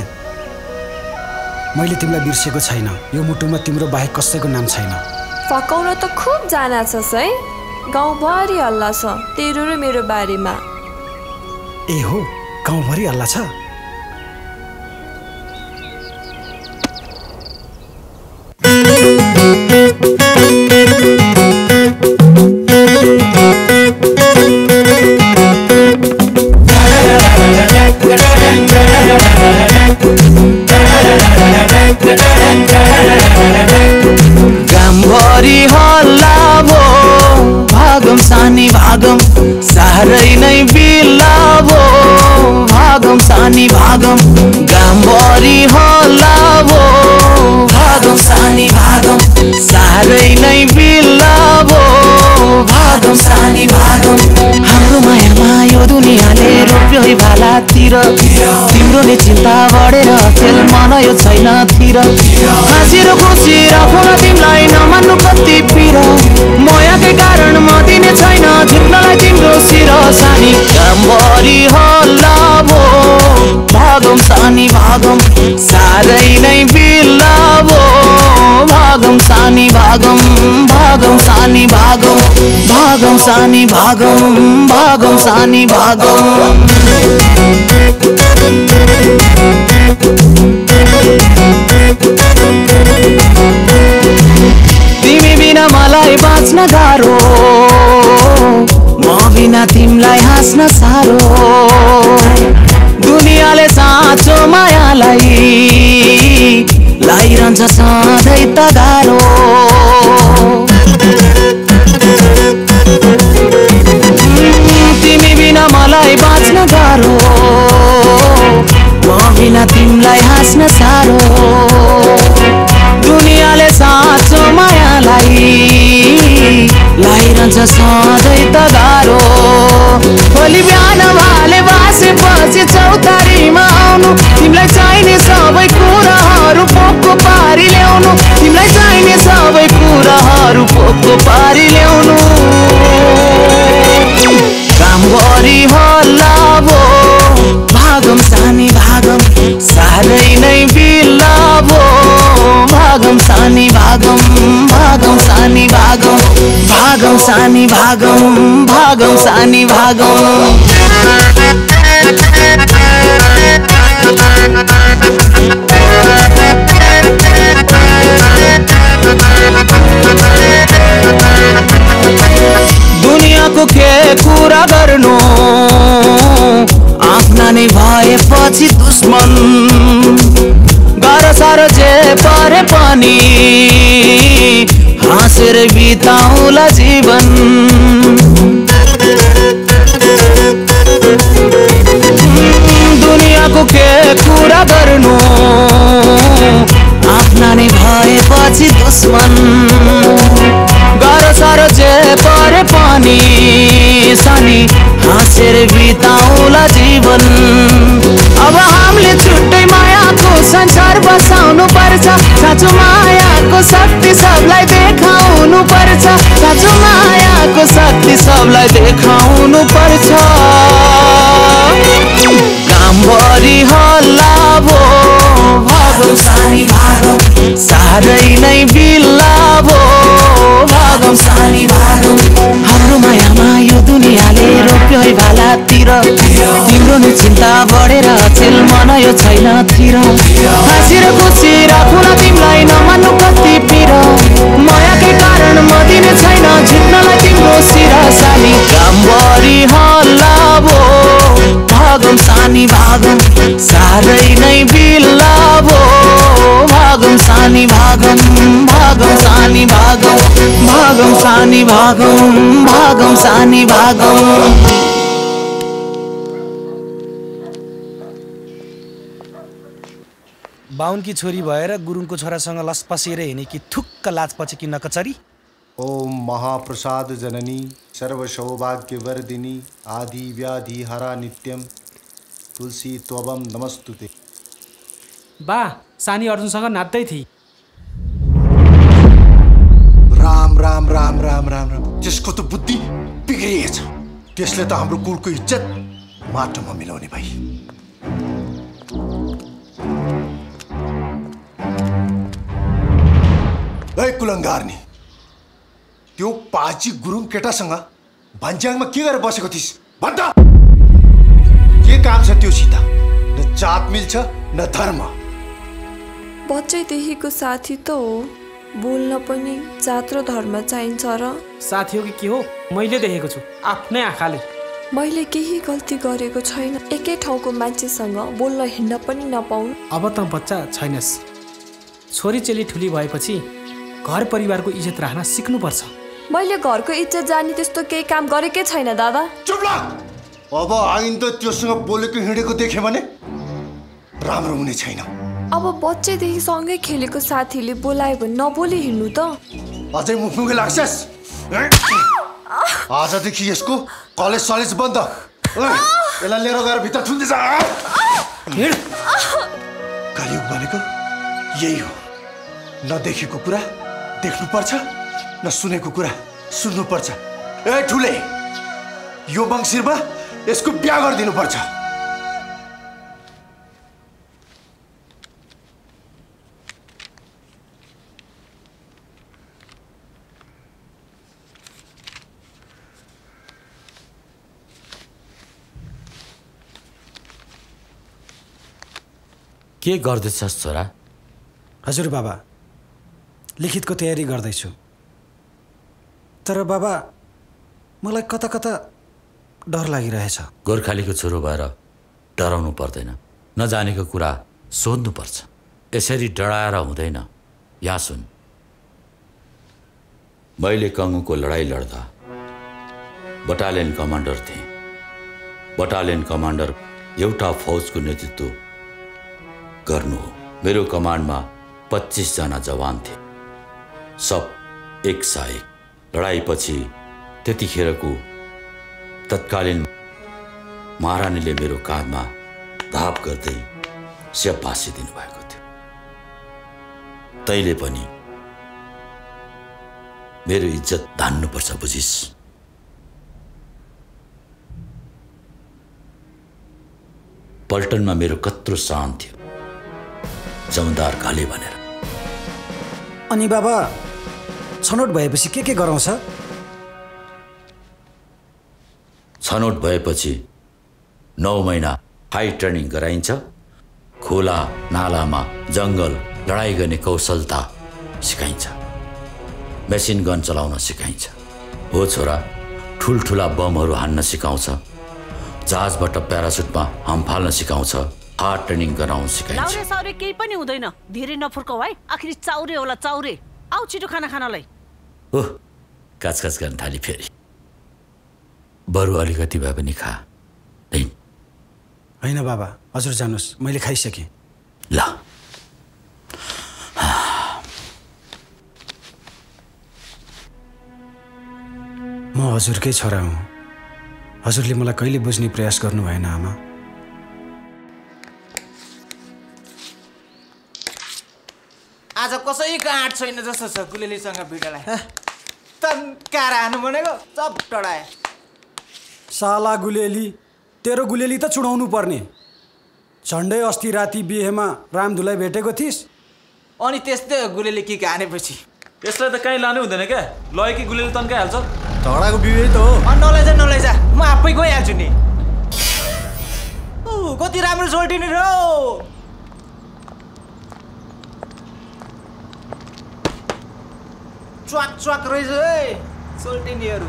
मैले तिमीलाई बिर्सेको छैन यो मुटुमा तिम्रो बाहेक कसैको नाम छैन फकाउन त खुब जाना छस् है गाउँभरि हल्ला छ तेरो र मेरो बारेमा ए हो गाउँभरि हल्ला छ भो भागम सानी भागम साह्रै नै बिल्ला भो भागम सानी भागम गामभरि हल्ला भो भागम सानी भागम साह्रै नै बिल्ला भो भागम सानी भागम हाम्रो मायामा यो दुनियाँले रोप्यो है भालातिर तिम्रो नि चिन्ता बढेर खेल मन यो छैन तिर हाँसी र खुसी राखौँ न तिमीलाई नमान्नु कति पिर मायाकै कारण म दिने छैन झुक्नलाई तिम्रो शिर सानी कामभरि हल्ला भो भागम सानी भागम साह्रै नै बिल्ला भो भागम सानी भागम भागम सानी भागम भागम सानी भागम भागम सानी भागम तिमी बिना मलाई बाँच्न गाह्रो म बिना तिमीलाई हाँस्न साह्रो दुनियाँले साँचो मायालाई लाइरहन्छ सधैँ त गाह्रो तिमी बिना मलाई बाँच्न गाह्रो म बिना तिमीलाई हाँस्न साह्रो दुनियाँले साँचो मायालाई लाइरहन्छ सधैँ त गाह्रो भोलि बिहान भाले बासेपछि चौतारीमा आउनु तिमीलाई चाहिने सबै कुराहरू पोको पारी ल्याउनु तिमीलाई चाहिने सबै कुराहरू पोको पारी ल्याउनु कामभरि हल्ला भो भागम सानी भागम साह्रै नै बिल्ला भो भागम सानी भागम भागम सानी भागम भागम सानी भागम भागम सानी भागम दुनियाँको के कुरा गर्नु आफ्ना नै भएपछि दुश्मन गाह्रो साह्रो जे परे पनि हाँसेर बिताउला जीवन दुनियाँको के कुरा गर्नु आफ्ना नै भएपछि दुश्मन गाह्रो साह्रो जे परे पनि सानी हाँसेर बिताउला जीवन अब हामीले छुट्टै मायाको संसार बसाउनु पर्छ साँचो मायाको शक्ति सबलाई देखाउनु पर्छ साँचो मायाको शक्ति सबलाई देखाउनु पर्छ कामभरि हल्ला भो भागम सानी भागम साह्रै नै बिल्ला भो भागम सानी भागम हाम्रो मायामा यो दुनियाँले रोप्यो है भालातिर तिम्रो नि चिन्ता बढेर चेल मन यो छैन तिर हाँसी र खुसी राखौँ न तिमीलाई नमान्नु कति पिर मायाकै कारण म दिने छैन झुक्नलाई तिम्रो शिर सानी कामभरि हल्ला भो भागम सानी भागम साह्रै नै बिल्ला भो भागम सानी भागम भागम सानी भागम भागम सानी भागम भागम सानी भागम बाहुनकी छोरी भएर गुरुङको छोरासँग लसपसेर हिँडे कि थुक्क लाजपछि कि नकचरी ओम महाप्रसाद जननी सर्वसौभाग्यवर्धिनी आदि व्याधि हरा नित्यम तुलसी त्वबम नमस्तुते। बा सानी अर्जुनसँग नाच्दै थिए। राम राम राम राम राम राम त्यसको त बुद्धि बिग्रिएछ। त्यसले त हाम्रो कुलको इज्जत माटोमा मिलाउने भाइ। ए कुलङ्गार्नी, त्यो पाची गुरुङ केटासँग भन्ज्याङमा के गरेर बसेको थिइस् भन् त? के काम छ त्योसित? न जात मिल्छ न धर्म। बच्चैदेखिको साथी त हो, बोल्न पनि जात र धर्म चाहिन्छ र। साथी हो कि के हो मैले देखेको छु आफ्नै आँखाले। मैले केही गल्ती गरेको छैन। एकै ठाउँको मान्छेसँग बोल्न हिँड्न पनि नपाउनु। अब त बच्चा छैनस्। छोरी चेली ठुली भएपछि घर परिवारको इज्जत राख्न सिक्नुपर्छ। मैले घरको इज्जत जाने त्यस्तो केही काम गरेकै छैन दादा। चुप लाग। अब आइन त त्योसँग बोलेको हिँडेको देख्यो भने राम्रो हुने छैन। अब बच्चैदेखि सँगै खेलेको साथीले बोलायो भने नबोली हिँड्नु त। अझै मुखमुखै लाग्छस्? आजदेखि यसको कलेज सलेज बन्द। यसलाई लिएर गएर भित्र थुन्दै जा। हिँड। कलियुग भनेको यही हो। नदेखेको कुरा देख्नुपर्छ, न सुनेको कुरा सुन्नुपर्छ। ए ठुले, यो मङ्सिरमा यसको बिहा गरिदिनुपर्छ। के गर्दैछस् छोरा? हजुर बाबा, लिखितको तयारी गर्दैछु। तर बाबा, मलाई कता कता डर लागिरहेछ। गोर्खालीको छोरो भएर डराउनु पर्दैन। नजानेको कुरा सोध्नुपर्छ। यसरी डराएर हुँदैन। यहाँ सुन, मैले कङ्गुको लडाईँ लड्दा बटालियन कमान्डर थिएँ। बटालियन कमान्डर एउटा फौजको नेतृत्व गर्नु हो। मेरो कमान्डमा 25 जना जवान थिए, सब एक सहायक। लडाईपछि त्यतिखेरको तत्कालीन महारानीले मेरो काँधमा धाप गर्दै स्याबासी दिनुभएको थियो। तैँले पनि मेरो इज्जत धान्नुपर्छ, बुझिस्? पल्टनमा मेरो कत्रो सान थियो, जमदार घले भनेर। अनि बाबा, छनौट भएपछि के गराउँछ? छनौट भएपछि 9 महिना फाइट ट्रेनिङ गराइन्छ। खोला नालामा जङ्गल लडाइँ गर्ने कौशलता सिकाइन्छ। मेसिन गन चलाउन सिकाइन्छ। हो छोरा, ठुल्ठुला बमहरू हान्न सिकाउँछ। जहाजबाट प्यारासुटमा हम फाल्न सिकाउँछ। हार्ड ट्रेनिङ गराउन सिकाइन्छ। लाउरे साउरे केही पनि हुँदैन। धेरै नफुर्काउ है। आखिरी चाउरे होला चाउरे। आऊ छिटो खाना खानलाई। ओह, काचकाच गर्न थाली फेरि। बरु अलिकति भए पनि खा। होइन बाबा, हजुर जानुहोस्, मैले खाइसकेँ। ल, म हजुरकै छोरा हुँ। हजुरले मलाई कहिले बुझ्ने प्रयास गर्नु भएन आमा। आज कसैको आँट छैन जस्तो छ गुलेलीसँग भिडलाई। तन्काएर हानु भनेको चप टडाए। साला गुलेली, तेरो गुलेली त चुडाउनु पर्ने। झन्डै अस्ति राति बिहेमा रामधुलाई भेटेको थिइस्। अनि त्यस्तै गुलेली कि हानेपछि यसलाई त कहीँ लानु हुँदैन क्या। लय कि गुलेली तन्काइहाल्छ। झगडाको बिहे त हो। नलैजा, म आफै गइहाल्छु नि। कति राम्रो सोल्टिने र। च्वाक च्वाक रहेछ है सोल्टिनीहरू।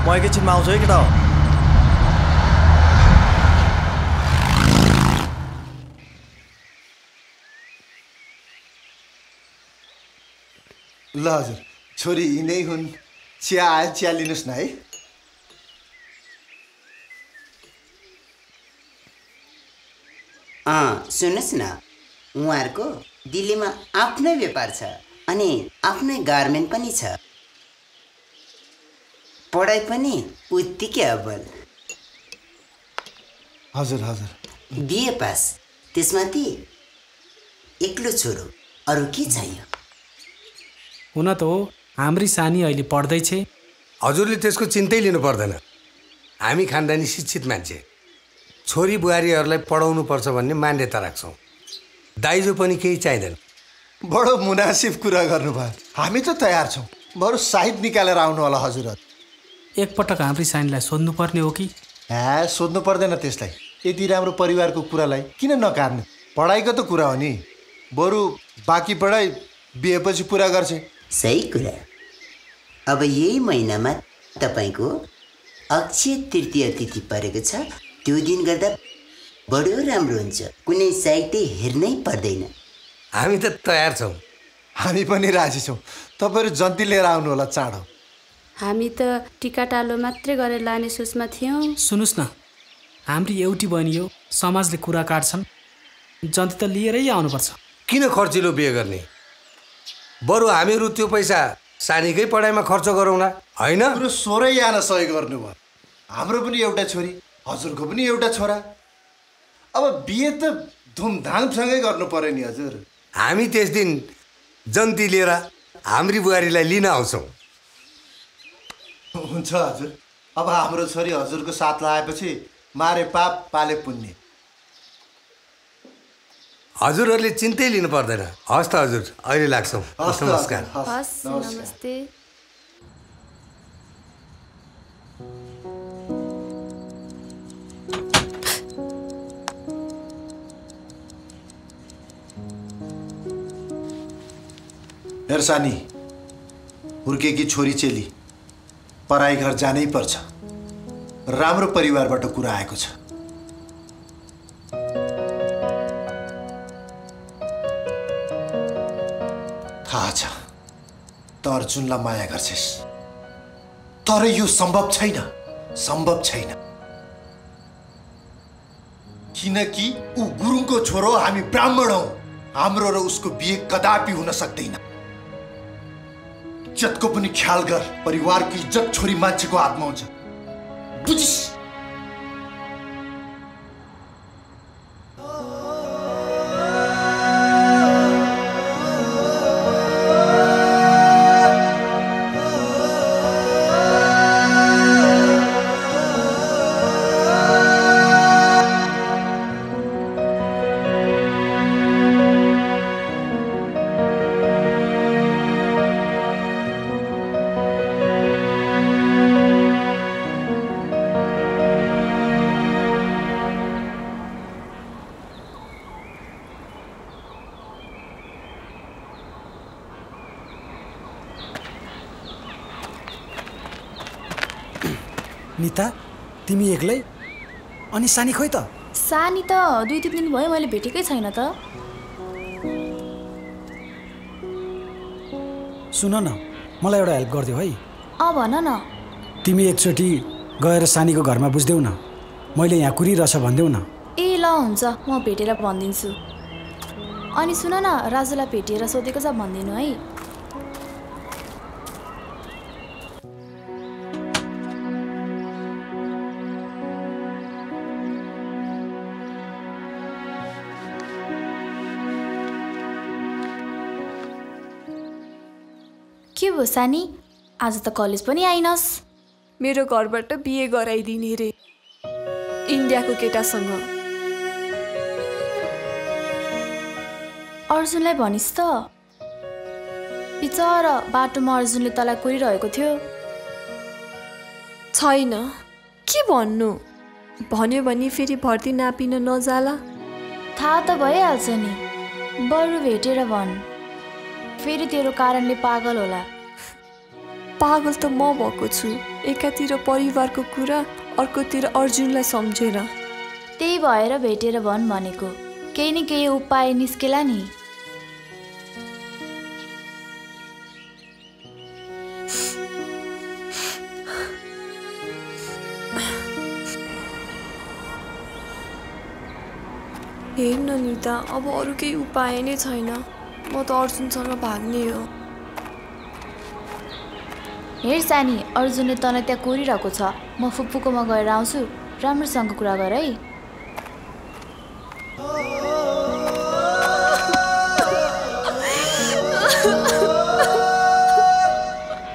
म एकैछिनमा आउँछु है केटा। ल हजुर, छोरी यिनै हुन्। चिया आयो, चिया लिनुहोस् न है। सुन्नुहोस् न, उहाँहरूको दिल्लीमा आफ्नै व्यापार छ अनि आफ्नै गार्मेन्ट पनि छ। पढाइ पनि उत्तिकै अब्बल। हजुर हजुर। बिए पास, त्यसमाथि एक्लो छोरो, अरू के चाहियो? हुन त हो, हाम्री सानी अहिले पढ्दैछ। हजुरले त्यसको चिन्तै लिनु पर्दैन। हामी खानदानी शिक्षित मान्छे, छोरी बुहारीहरूलाई पढाउनु पर्छ भन्ने मान्यता राख्छौँ। दाइजो पनि केही चाहिँदैन। बडो मुनासिब कुरा गर्नुभयो। हामी त तयार छौँ। बरु साहित्य निकालेर आउनु होला हजुरहरू। एकपटक हाम्री सानीलाई सोध्नुपर्ने हो कि? सोध्नु पर्दैन त्यसलाई। यति राम्रो परिवारको कुरालाई किन नकार्ने? पढाइको त कुरा हो नि। बरु बाँकी पढाइ बिहेपछि पुरा गर्छ। सही कुरा। अब यही महिनामा तपाईँको अक्षय तृतीय तिथि परेको छ। त्यो दिन गर्दा बडो राम्रो हुन्छ। कुनै साइटै हेर्नै पर्दैन। हामी त तयार छौँ। हामी पनि राजी छौँ। तपाईँहरू जन्ती लिएर आउनु होला चाँडो। हामी त टिकाटालो मात्रै गरेर लाने सोचमा थियौँ। सुन्नुहोस् न, हाम्री एउटी बहिनी हो, समाजले कुरा काट्छन्, जन्ती त लिएरै आउनुपर्छ। किन खर्चिलो बिहे गर्ने? बरु हामीहरू त्यो पैसा सानीकै पढाइमा खर्च गरौँला, होइन? 16 जना सहयोग गर्नुभयो। हाम्रो पनि एउटा छोरी, हजुरको पनि एउटा छोरा। अब बिहे त धुमधामसँगै गर्नु पर्यो नि हजुर। हामी त्यस दिन जन्ती लिएर हाम्री बुहारीलाई लिन आउँछौँ। हुन्छ हजुर। अब हाम्रो छोरी हजुरको साथ लगाएपछि मारे पाप पाले पुण्य। हजुरहरूले चिन्तै लिनु पर्दैन। हस् त हजुर, अहिले लाग्छौँ। नमस्कार। नमस्ते। हेर सानी, हुर्केकी छोरी चेली पराई घर जानै पर्छ। राम्रो परिवारबाट कुरा आएको छ। थाहा छ त अर्जुनलाई माया गर्छस्, तर यो सम्भव छैन, सम्भव छैन। किनकि ऊ गुरुङको छोरो, हामी ब्राह्मण हौ। हाम्रो र उसको बिहे कदापि हुन सक्दैन। इज्जतको पनि ख्याल गर। परिवारको इज्जत छोरी मान्छेको हातमा हुन्छ, बुझिस्? निता, तिमी एक्लै? अनि सानी खोइ त? सानी त 2-3 दिन भयो मैले भेटेकै छैन त। सुन न, मलाई एउटा हेल्प गरिदेऊ है। भन न। तिमी एकचोटि गएर सानीको घरमा बुझ्देऊ न, मैले यहाँ कुरिरहेछ भन्देऊ न। ए ल हुन्छ, म भेटेर भनिदिन्छु। अनि सुन न, राजुलाई भेटेर सोधेको छ भनिदिनु है। के भयो सानी, आज त कलेज पनि आइनस्? मेरो घरबाट बिहे गराइदिने रे, इन्डियाको केटासँग। अर्जुनलाई भनिस् त? बिचरा बाटोमा अर्जुनले तँलाई कुरिरहेको थियो। छैन, के भन्नु? भन्यो भने फेरि भर्ती नापिन नजाला। थाहा त भइहाल्छ नि, बरु भेटेर भन्। फेरि तेरो कारणले पागल होला। पागल त म भएको छु, एकातिर परिवारको कुरा, अर्कोतिर अर्जुनलाई सम्झेर। त्यही भएर भेटेर भन् भनेको, केही न केही उपाय निस्केला नि। हेर न निता, अब अरू केही उपाय नै छैन। म त अर्जुनसँग भाग्ने हो। हेर सानी, अर्जुनले तँलाई त्यहाँ कोरिरहेको छ। म फुपूकोमा गएर आउँछु, राम्रोसँग कुरा गर है।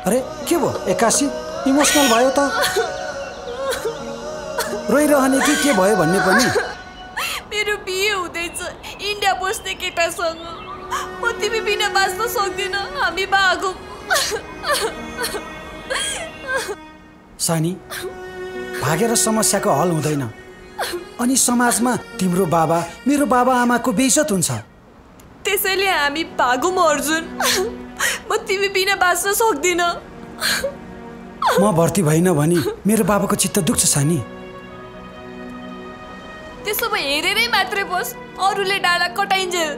अरे के भयो? एक्कासी इमोसनल भयो त? रोइरहने कि के भयो भन्ने पनि? मेरो बिहे हुँदैछ इन्डिया बस्ने केटासँग। म तिमी बिना बाँच्न सक्दिन, हामी भागौँ। सानी, भागेर समस्याको हल हुँदैन। अनि समाजमा तिम्रो बाबा, मेरो बाबा आमाको बेइज्जत हुन्छ। त्यसैले हामी भागौँ अर्जुन। म तिमी बिना बाँच्न सक्दिन। म भर्ती भइन भने मेरो बाबाको चित्त दुख्छ सानी। त्यसो भए हेरेरै मात्रै बस, अरूले डाँडा कटाइन्जेल।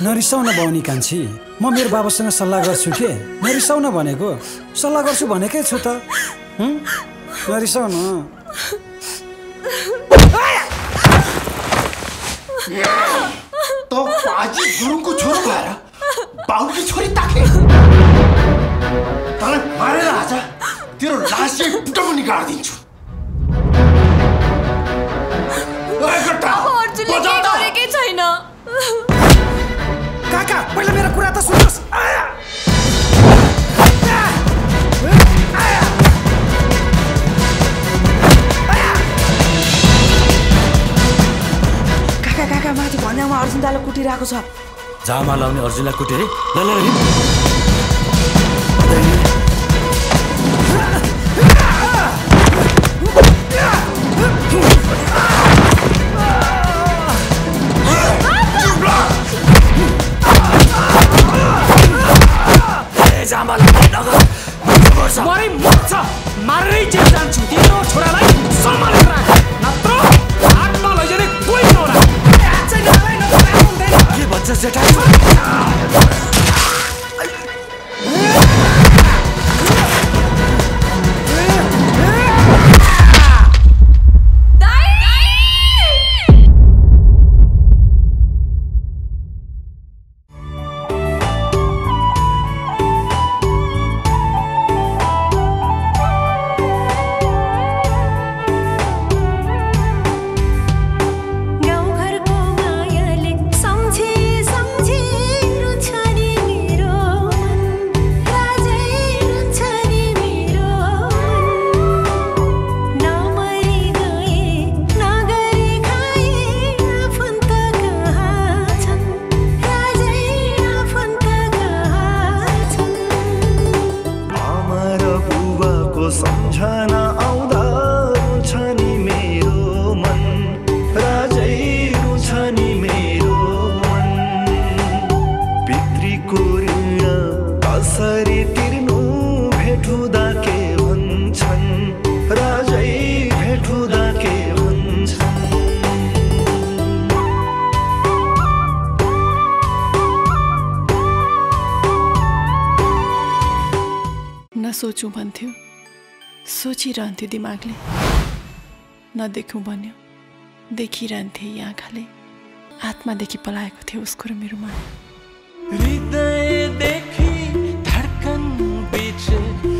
नरिसाउन बाउनी कान्छी, म मेरो बाबासँग सल्लाह गर्छु के। नरिसाउन भनेको, सल्लाह गर्छु भनेकै छु त। नरिसाउन। तो पाजी गुरुङको छोरो भएर बाउकी छोरी ताके। तँलाई मारेर आज तेरो लास चाहिँ बुटामा निकालिदिन्छु। अब अर्जुनले केही गरेकै छैन। काका, पहिला मेरो कुरा त सुन्नुहोस्। काका माथि भन्यामा अर्जुन दाले कुटिरहेको छ। जामा लाउने अर्जुनलाई कुटेरे। ल ल मरै मर्छ, मारेरै जेल जान्छु। तिम्रो छोरालाई सम्हालेर राख, नत्र हातमा लैजाने कोही नहोला। के भन्छ जेठा? सोचौँ भन्थ्यो, सोचिरहन्थ्यो दिमागले। नदेखौँ भन्यो, देखिरहन्थे यी आँखाले। आत्मादेखि पलाएको थियो उसको र मेरो मन। हृदयदेखि धड्कन बीच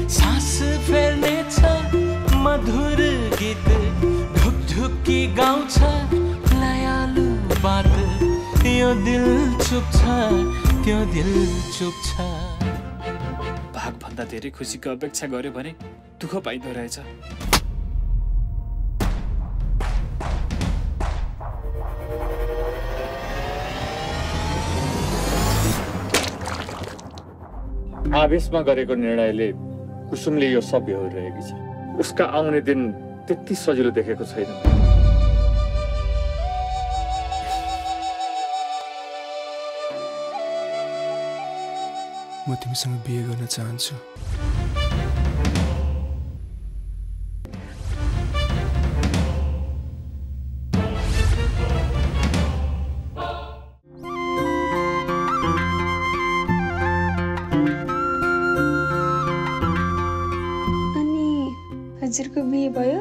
सास फेर्नेछ मधुर गीत ढुकढुकी गाउँछ लयालु बात। यो दिल चुप छ, त्यो दिल चुप छ। भागभन्दा धेरै खुसीको अपेक्षा गर्यो भने दुःख पाइँदो रहेछ। आवेशमा गरेको निर्णयले कुसुमले यो सब बेहोरिरहेकी छ। उसका आउने दिन त्यति सजिलो देखेको छैन। म तिमीसँग बिहे गर्न चाहन्छु। अनि हजुरको बिहे भयो?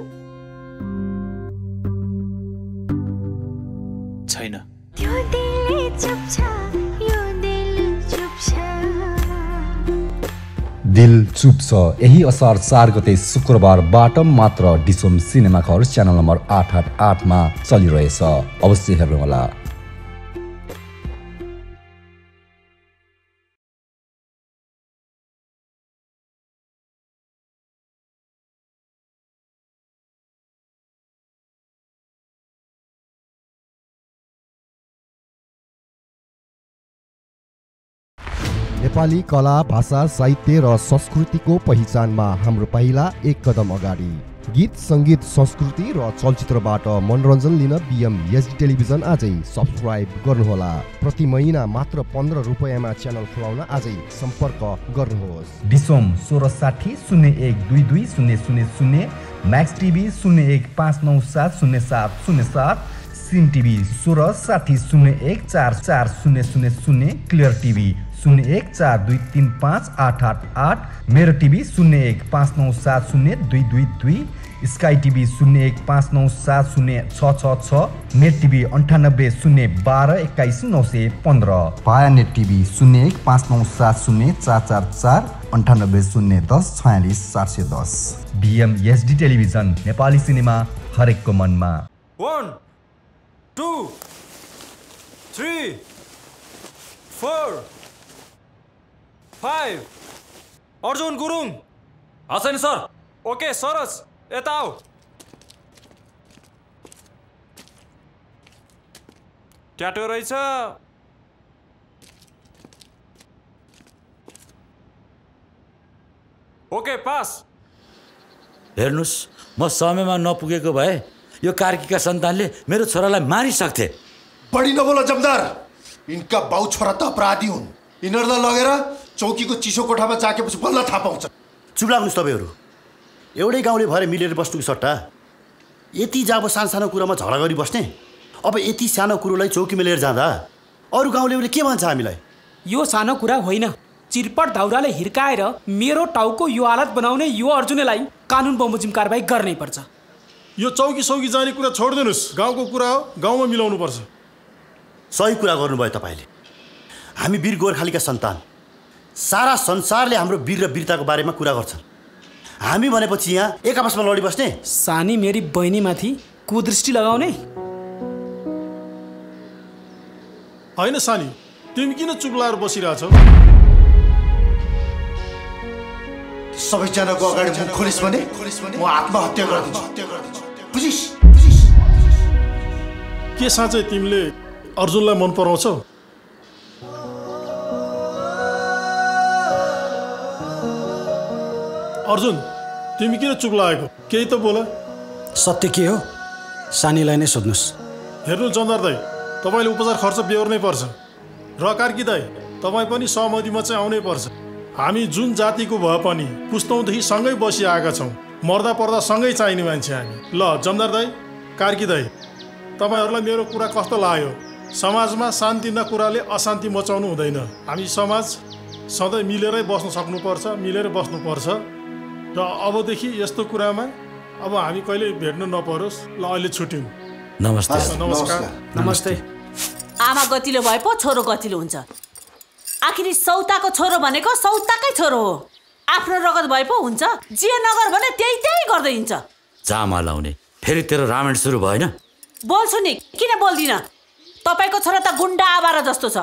छैन। त्यो दिलले चुप छ, यो दिल चुप छ। दिल चुप छ यही असार 4 गते शुक्रबारबाट मात्र डिसोम सिनेमा घर च्यानल नम्बर 888 मा चलिरहेछ। अवश्य हेर्नुहोला। नेपाली कला भाषा साहित्य र संस्कृतिको पहिचानमा हाम्रो पहिला एक कदम अगाडि। गीत संगीत संस्कृति र चलचित्रबाट मनोरञ्जन लिन BMSD टेलिभिजन आजै सब्स्क्राइब गर्नुहोला। प्रति महिना मात्र 15 रुपैयाँमा च्यानल खुलाउन आजै सम्पर्क गर्नुहोस्। DishHome 1660 0122 000, Max TV 0159707007, Sim TV 16 Clear TV 0142358888 मेरो TV 0159702222 Sky TV 0159706666 Net TV 9801212915 via Net TV 0159704444 98011046 BM SD television Nepali cinema हरेकको मनमा 1 2 3 4 5 अर्जुन गुरुङ हसन सर ओके सरस यता आऊ ट्याटो रहेछ ओके पास हेर्नुस् म समयमा नपुगेको भए यो कार्कीका सन्तानले मेरो छोरालाई मारिसक्थे बढी नबोल जमदार इनका बाउ छोरा त अपराधी हुन् यिनीहरूलाई लगेर चौकीको चिसो कोठामा जाकेपछि बल्ल थाहा पाउँछ चुप लाग्नुहोस् तपाईँहरू एउटै गाउँले भएर मिलेर बस्नुको सट्टा यति जब सानो कुरामा झगडा गरी बस्ने अब यति सानो कुरोलाई चौकीमा लिएर जाँदा अरू गाउँलेले के भन्छ हामीलाई यो सानो कुरा होइन चिरपट दाउराले हिर्काएर मेरो टाउको यो हालत बनाउने यो अर्जुनलाई कानुन बमोजिम कारबाही गर्नै पर्छ यो चौकी सौकी जाने कुरा छोडिदिनुहोस् गाउँको कुरा हो गाउँमा मिलाउनु पर्छ सही कुरा गर्नुभयो तपाईँले हामी वीर गोर्खालीका सन्तान सारा संसारले हाम्रो वीर र वीरताको बारेमा कुरा गर्छन् हामी भनेपछि यहाँ एक आपसमा लडिबस्ने सानी मेरी बहिनीमाथि कुदृष्टि लगाउने होइन सानी तिमी किन चुप लाएर बसिरहेछौ सबैजनाको अगाडि मुख खोलिस् भने म आत्महत्या गर्दिन्छु बुझिस् के साँच्चै तिमीले अर्जुनलाई मन पराउँछौ अर्जुन तिमी किन चुप लागेको केही त बोल सत्य के हो सानीलाई नै सोध्नुस् हेर्नु जमदार दाइ तपाईँले उपचार खर्च बेहोर्नै पर्छ र कार्की दाइ तपाईँ पनि सहमतिमा चाहिँ आउनै पर्छ हामी जुन जातिको भए पनि पुस्तौँदेखि सँगै बसिआएका छौँ मर्दा पर्दा सँगै चाहिने मान्छे हामी ल जमदार दाइ कार्की दाइ तपाईँहरूलाई मेरो कुरा कस्तो लाग्यो समाजमा शान्ति न कुराले अशान्ति मचाउनु हुँदैन हामी समाज सधैँ मिलेरै बस्न सक्नुपर्छ मिलेर बस्नुपर्छ र अबदेखि यस्तो कुरामा अब हामी कहिले भेट्नु नपरोस् ल अहिले छुट्यौँ नमस्ते नमस्कार नमस्ते आमा गतिलो भए पो छोरो गतिलो हुन्छ आखिरी सौताको छोरो भनेको सौताकै छोरो हो आफ्नो रगत भए पो हुन्छ जे नगर भने त्यही गर्दै हिँड्छ जामा लाउने फेरि तेरो रामायण सुरु भएन बोल्छु नि किन बोल्दिन तपाईको छोरा त गुण्डा आवारा जस्तो छ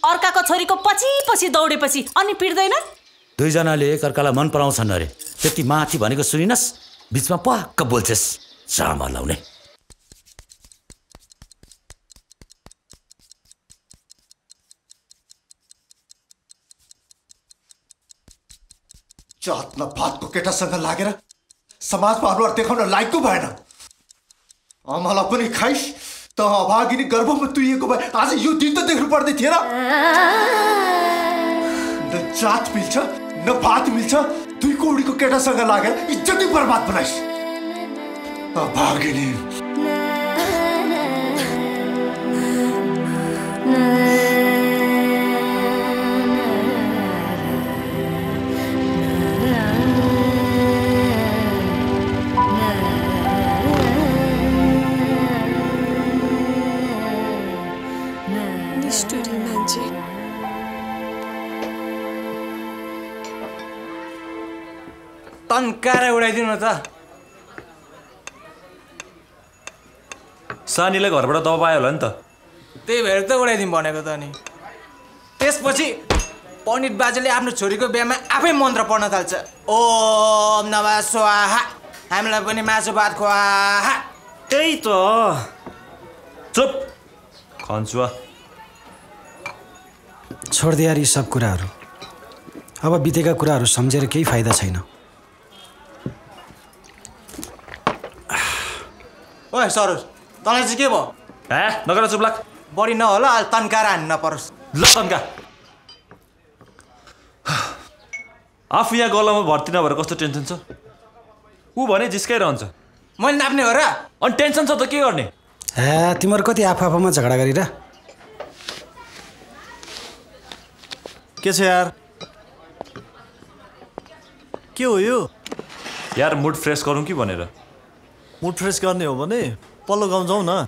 अर्काको छोरीको पछि दौडेपछि अनि पिट्दैन दुईजनाले एकअर्कालाई मन पराउँछन् अरे त्यति माथि भनेको सुनिनस् बिचमा पक्क बोल्छस् जामा लाउने जात न भातको केटासँग लागेर समाजमा अनुहार देखाउन लायकको भएन आमालाई पनि खाइस त अभागिनी गर्भमा तुइएको भए आज यो दिन त देख्नु पर्दै थिएन न जात मिल्छ न भात मिल्छ दुई कौडीको केटासँग लागेर इज्जतै बर्बाद बनाइस अभागिनी तन्काएर उडाइदिनु त सानीलाई घरबाट दबाई पायो होला नि त त्यही भएर त उडाइदिउँ भनेको त नि त्यसपछि पण्डित बाजेले आफ्नो छोरीको बिहामा आफै मन्त्र पढ्न थाल्छ ओम नमः स्वाहा हामीलाई पनि मासु भात खुवाहा त्यही त चुप खन्चुवा छोड्दे यार यी सब कुराहरू अब बितेका कुराहरू सम्झेर केही फाइदा छैन ओए सरोज तँलाई चाहिँ के भयो नगर चुप लाग बढी नहोला अहिले तन्काएर हान्नु नपरोस् ल तन्का आफू यहाँ गल्लामा भर्ती नभएर कस्तो टेन्सन छ ऊ भने जिस्काइरहन्छ मैले नाप्ने हो र अनि टेन्सन छ त के गर्ने हे तिमीहरू कति आफूमा झगडा गरिर के छ यार के हो यो यार मुड फ्रेस गरौँ कि भनेर मुड फ्रेस गर्ने हो भने पल्लो गाउँ जाउँ न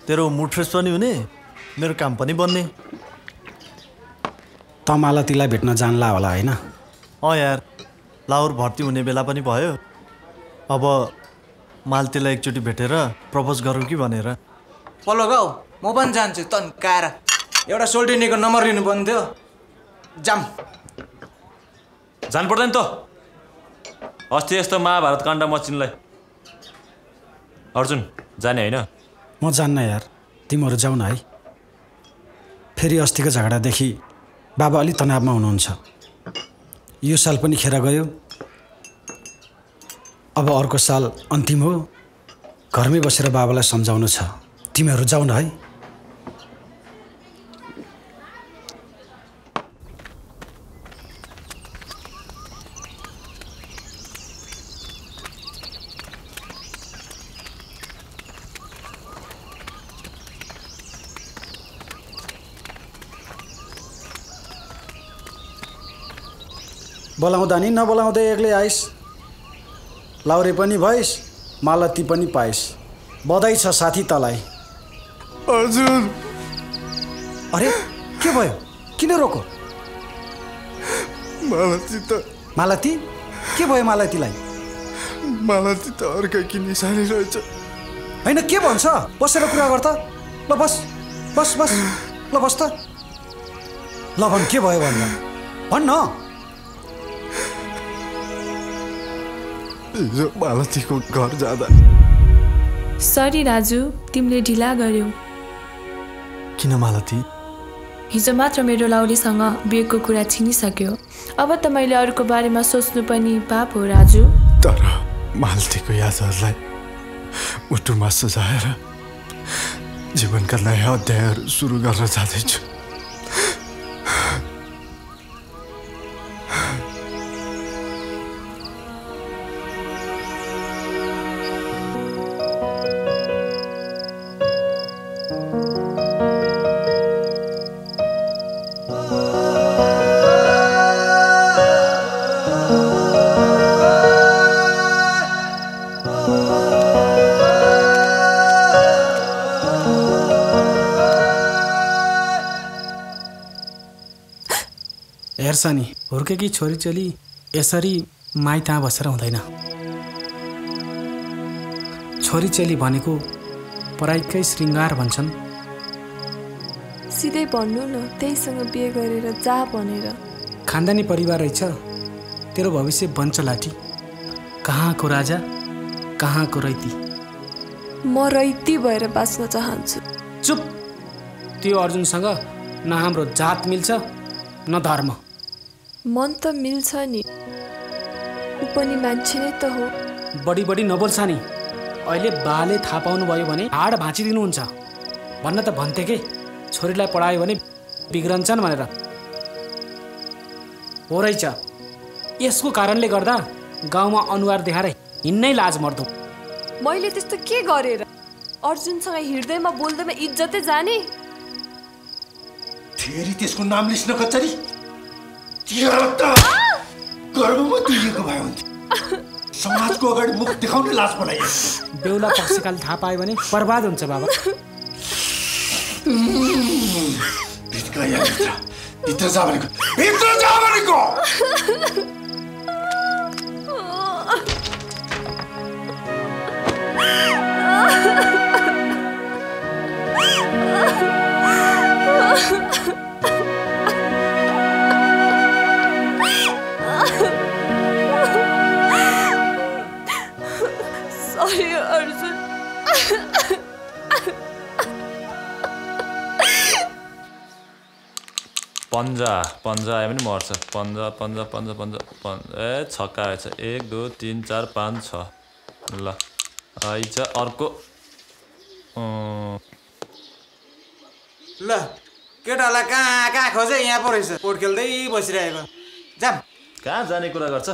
तेरो मुड फ्रेस पनि हुने मेरो काम पनि बन्ने त मालतीलाई भेट्न जानला होला होइन यार लाहोर भर्ती हुने बेला पनि भयो अब मालतीलाई एकचोटि भेटेर प्रपोज गरौँ कि भनेर पल्लो गाउँ म पनि जान्छु तन्काएर एउटा सोल्टिनीको नम्बर लिनु पर्ने थियो जाम जान पर्दैन त अस्ति यस्तो महाभारत काण्ड मचिनलाई अर्जुन जाने होइन म जान्न यार तिमीहरू जाऊ न है फेरि अस्तिको झगडादेखि बाबा अलि तनावमा हुनुहुन्छ यो साल पनि खेर गयो अब अर्को साल अन्तिम हो घरमै बसेर बाबालाई सम्झाउनु छ तिमीहरू जाऊ न है बोलाउँदा नि नबोलाउँदै एक्लै आइस लाउरे पनि भइस मालती पनि पाइस बधाई छ साथी तलाई अर्जुन अरे के भयो किन रोको मालती के भयो मालतीलाई मालती त अर्कै कि निशानी रहेछ होइन के भन्छ बसेर कुरा गर त ल बस बस बस ल बस त ल भन् के भयो भन्न हिजो मालतीको घर जाँदा सरी राजु तिमीले ढिला गर्यौ किन मालती हिजो मात्र मेरो लाउरीसँग बिहेको कुरा छिनिसक्यो अब त मैले अरूको बारेमा सोच्नु पनि पाप हो राजु तर मालतीको यादहरूलाई मुटुमा सजाएर जीवनका नयाँ अध्यायहरू सुरु गर्न जाँदैछु हेर्छनी हुर्केकी छोरीचेली यसरी माइता बसेर हुँदैन छोरीचेली भनेको पराइकै श्रृङ्गार भन्छन् सिधै भन्नु न त्यहीसँग बिहे गरेर जा भनेर खानदानी परिवार रहेछ तेरो भविष्य बन्छ लाठी कहाँको राजा कहाँको रैती म रैती भएर बाँच्न चाहन्छु चुप त्यो अर्जुनसँग न हाम्रो जात मिल्छ न धर्म मन त मिल्छ नि ऊ पनि मान्छे नै त हो बढी बढी नबोल्छ नि अहिले बाले थाहा पाउनु भयो भने हाड भाँचिदिनुहुन्छ भन्न त भन्थे के छोरीलाई पढायो भने बिग्रन्छन् भनेर हो रहेछ यसको कारणले गर्दा गाउँमा अनुहार देखाएर हिँड्नै लाज मर्दो मैले त्यस्तो के गरेर अर्जुनसँग हिँड्दैमा बोल्दैमा इज्जतै जाने फेरि त्यसको नाम लिस्न कचरी गर्वमा तुलिएको भए हुन्थ्यो समाजको अगाडि मुख देखाउने लाज बनाइयो बेहुला पक्षकाल थाहा पायो भने बर्बाद हुन्छ बाबा भित्र जा भनेको सरी अर्जुन पन्जा पन्जा आयो भने मर्छ पन्जा पन्जा पन्जा पन्जा ए छक्का आएछ 1 2 3 4 5 6 ल आइछ अर्को ल केटालाई कहाँ कहाँ खोजे यहाँ पो रहेछ पोट खेल्दै बसिरहेको जाम कहाँ जाने कुरा गर्छ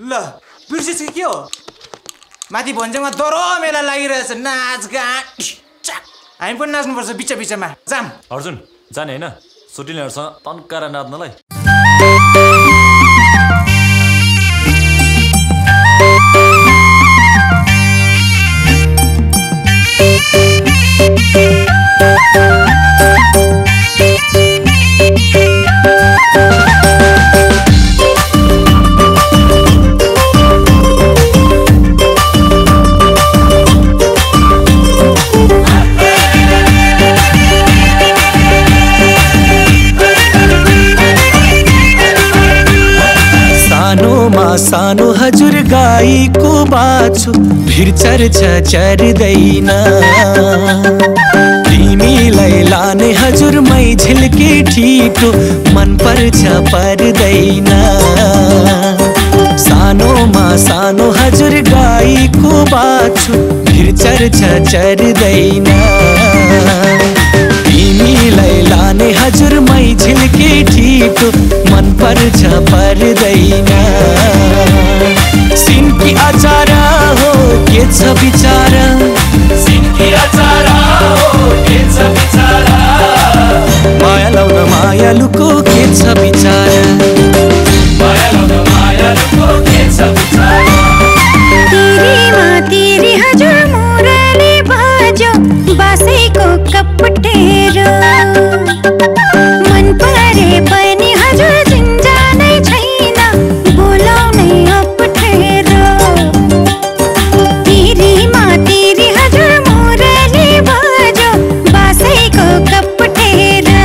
ल बिर्सेछ के हो माथि भन्ज्याङमा दरो मेला लागिरहेछ नाचगान हामी पनि नाच्नुपर्छ बिच बिचमा जाम अर्जुन जाने होइन सुटिनेहरूसँग तन्कारा नाच्नलाई सानो हजुर गाईको बाछु भिर चर्चा चर्दैन तिमीलाई लाने हजुर मै झिल्के ठिटो मन पर्छ पर्दैन सानो हजुर गाईको बाछु भिर चर्चा चर्दैन तिमीलाई लाने हजुर मै झिल्के ठिटो मन पर्छ पर्दैन सिन्की अचार हो के छ बिचारा सिन्की अचार हो के छ बिचारा माया लाउन मायालुको के छ बिचारा माया लाउन मायालुको के छ बिचारा तिरी हजुर मुरली बाजो बासेको कपटेरो मन परे पनि हजुर जिन्जानै छैन बोलाउनै अप्ठ्यारो तिरी हजुर मुरली बाजो बासेको कपटेरो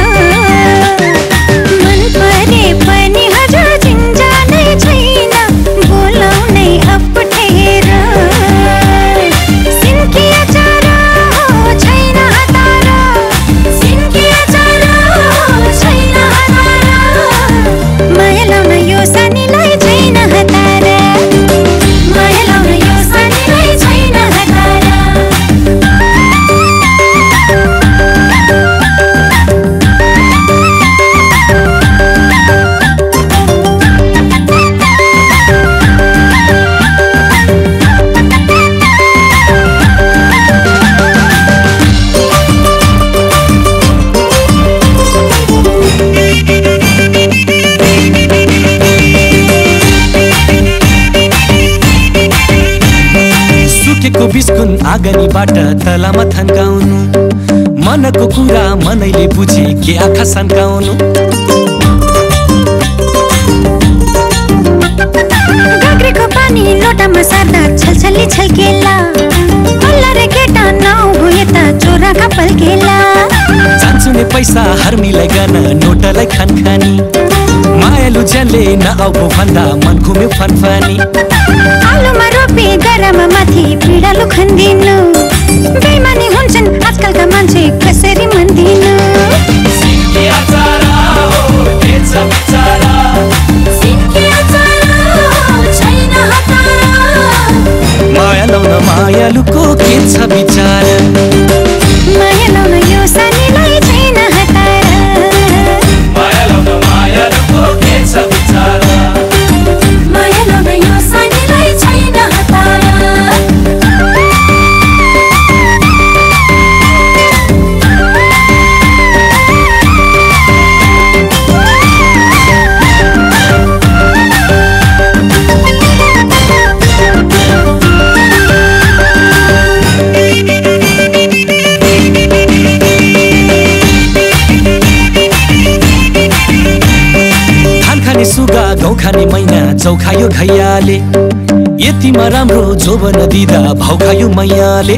मन परे पनि हजुर जिन्जानै छैन बोलाउनै अप्ठ्यारो सिन्की अचार हो छैन हतार सिन्की अचार हो छैन हतार माया लाउन यो सानीलाई छैन हतार माया लाउन यो सानीलाई छैन हतार सुकेको बिस्कुन आँगनीबाट तलामा थन्काउनु मनको कुरा मनैले बुझे के आँखा सन्काउनु घाग्रेको पानी लोटामा सार्दा छलछली छल्केला अल्ला रे केटा नाउ भयो त चोराका पल्केला चान्चुने पैसा हर्मीलाई गर्न नोटलाई खानखानी मायालु ज्यानले नआउको भन्दा मन घुम्यो फनफनी आलुमा रोपे गरामा माथि पिडालु खन्दिनु बेइमानी हुन्छन् आजकलका मान्छे कसरी मान्दिनु सिन्की अचार हो के छ बिचारा सिन्की अचार हो छैन हतार माया लाउन मायालुको के छ बिचारा माया लाउन यो सानीलाई छैन हतार माया लाउन मायालुको के छ बिचारा माया लाउन यो सानीलाई छैन हतार सुगा गौ खाने मैना चौखायो खैयाले यतिमा राम्रो जोबन दिदा भाउ खायो मैयाले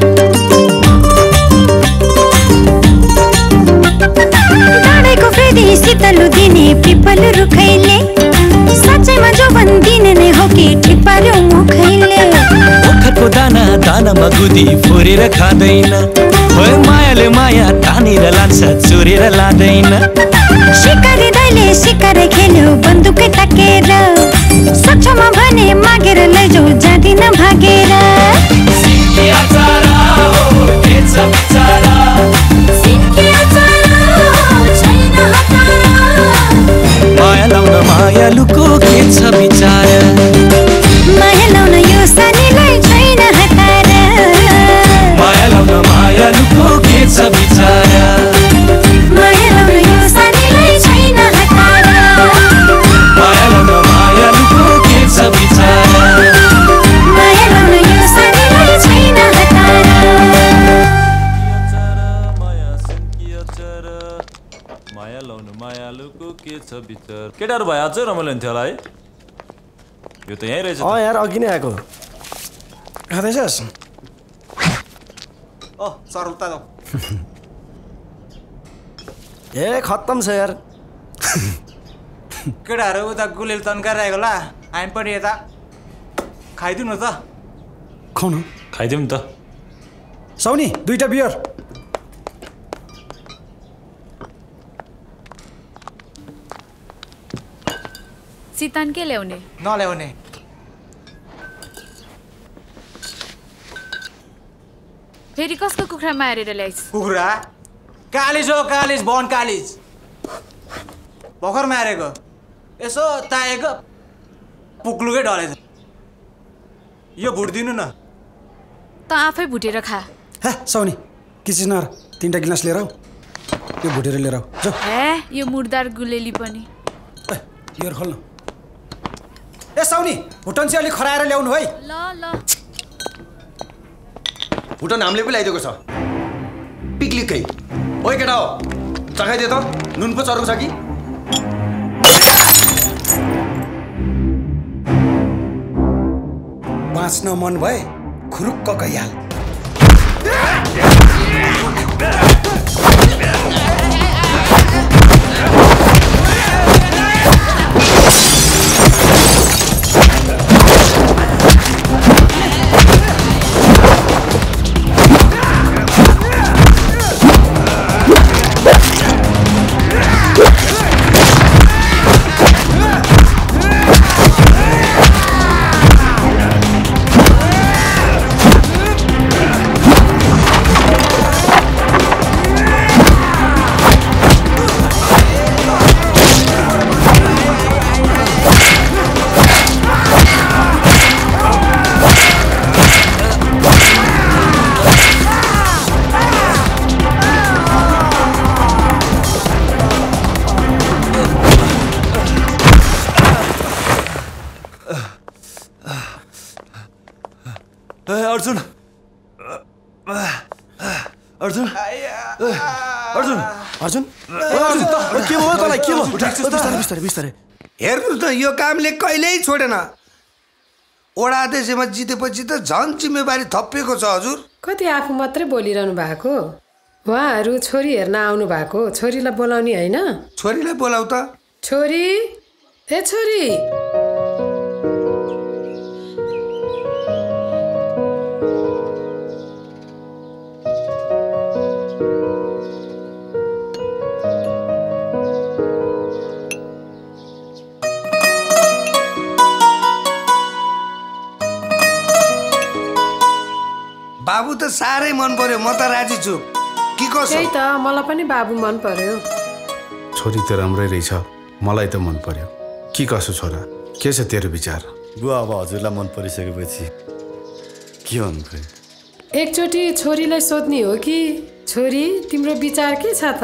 डाँडेको फेरि शीतलु दिने पिपल रुखैले साँच्चैमा जोबन दिने नै हो कि ठिक पार्यो मुखैले ओखरको दाना दानामा गुदी फोरेर खाँदैन हो मायाले माया तानेर लान्छ चोरेर लाँदैन शिकारी दाइले शिकारै खेल्यो बन्दुकै ताकेर सक्षमा भने मागेर लैजाऊ जाँदिन भागेर सिन्की अचार हो के छ बिचारा सिन्की अचार हो छैन हतार माया लाउन मायालुको के छ बिचारा माया लाउन यो सानीलाई छैन हतार माया लाउन मायालुको के छ बिचारा मायालुको के छ विचार केटाहरु भए अझै रमाइलो हुन्थ्यो होला है यो त यहीँ रहेछ यार अघि नै आएको खाँदैछस् सर उता जाऊ ए खत्तम छ यार केटाहरू उता गुलेल तन्काइरहेको होला हामी पनि यता खाइदिउँ न त खुवाउनु खाइदिउँ नि त साउनी 2टा बियर सितान के ल्याउने नल्याउने फेरि कसको कुखुरा मारेर ल्याइस् कुखुरा कालिज हो कालिज बन कालिज भर्खर मारेको यसो ताएको पुक्लुकै ढलेछ यो भुटिदिनु न त आफै भुटेर खा हे साउनी किसिस नर 3टा गिलास लिएर आऊ यो भुटेर लिएर आऊ जा हे यो मुर्दार गुलेली पनि बियर खोल्नु ए साउनी भुटन चाहिँ अलि खराएर ल्याउनु है ल ल भुटन हामीले पनि ल्याइदिएको छ पिक्लिकै ओइ केटा हो चखाइदिए त नुन पो चर्को छ कि बाँच्न मन भए खुरुक्क गइहाल अर्जुन अर्जुन अर्जुन अर्जुन के भयो तँलाई के भयो बिस्तारै बिस्तारै बिस्तारै हेर्नु त यो कामले कहिल्यै छोडेन ओडाध्यक्षमा जितेपछि त झन् जिम्मेवारी थपिएको छ हजुर कति आफू मात्रै बोलिरहनु भएको उहाँहरू छोरी हेर्न आउनु भएको छोरीलाई बोलाउने होइन छोरीलाई बोलाऊ त छोरी ए छोरी बाबु त साह्रै मन पर्यो म त राजी छु के कसो त्यही त मलाई पनि बाबु मन पर्यो छोरी त राम्रै रहेछ मलाई त मन पर्यो के कसो छोरा के छ तेरो विचार बुवा अब हजुरलाई मन परिसकेपछि के भन्नु एकचोटि छोरीलाई सोध्ने हो कि छोरी तिम्रो विचार के छ त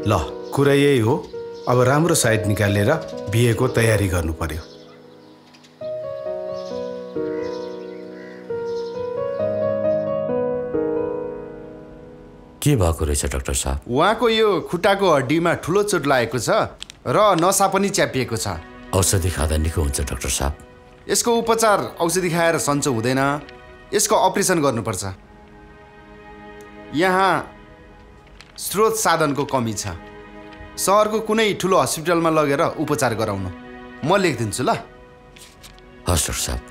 ल कुरा यही हो अब राम्रो साइड निकालेर बिहेको तयारी गर्नु पर्यो के भएको रहेछ डाक्टर साहब उहाँको यो खुट्टाको हड्डीमा ठुलो चोट लागेको छ र नसा पनि च्यापिएको छ औषधि खाँदा निको हुन्छ डाक्टर साहब यसको उपचार औषधि खाएर सन्चो हुँदैन यसको अपरेसन गर्नुपर्छ यहाँ स्रोत साधनको कमी छ सहरको कुनै ठुलो हस्पिटलमा लगेर उपचार गराउनु म लेखिदिन्छु ल हस् डाक्टर साहब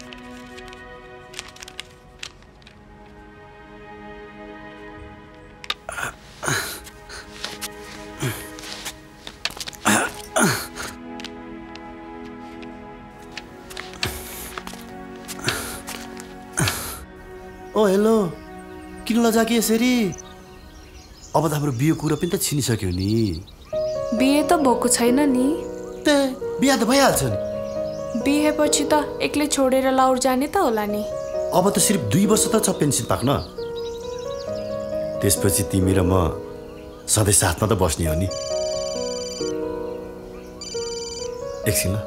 ओ हेलो किन लजाकी यसरी अब त हाम्रो बिहे कुरा पनि त छिनिसक्यो नि बिहे त भएको छैन नि बिहा त भइहाल्छ नि बिहेपछि त एक्लै छोडेर लाउर जाने त होला नि अब त सिर्फ 2 वर्ष त छ पेन्सन पाक्न त्यसपछि तिमी र म सधैँ साथमा त बस्ने हो नि एकछिन ल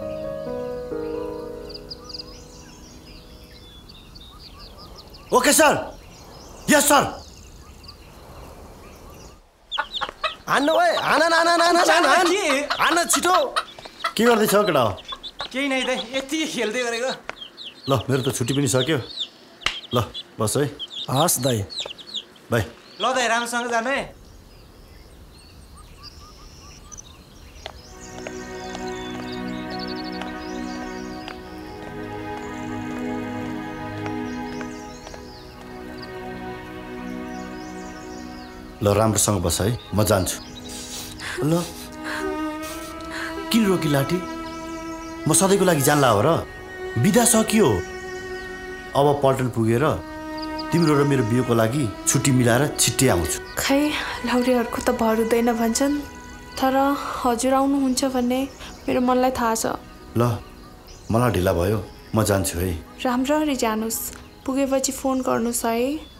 ओके सर यस सर हान्न ओए हान्न छिटो। के गर्दैछ केटा? केही नै दाइ, यति खेल्दै गरेको। ल मेरो त छुट्टी पनि सक्यो। ल बस है। हस् दाइ। बाई। ल दाइ राम्रोसँग जानु है। ल राम्रोसँग बस है, म जान्छु। ल किन रोकी लाठी? म सधैँको लागि जानला हो र? बिदा सकियो। अब पल्टन पुगेर तिम्रो र मेरो बिहेको लागि छुट्टी मिलाएर छिट्टै आउँछु। खै लौरेहरूको त भर हुँदैन भन्छन्, तर हजुर आउनुहुन्छ भन्ने मेरो मनलाई थाहा छ। ल मलाई ढिला भयो, म जान्छु है। राम्ररी जानुहोस्, पुगेपछि फोन गर्नुहोस् है।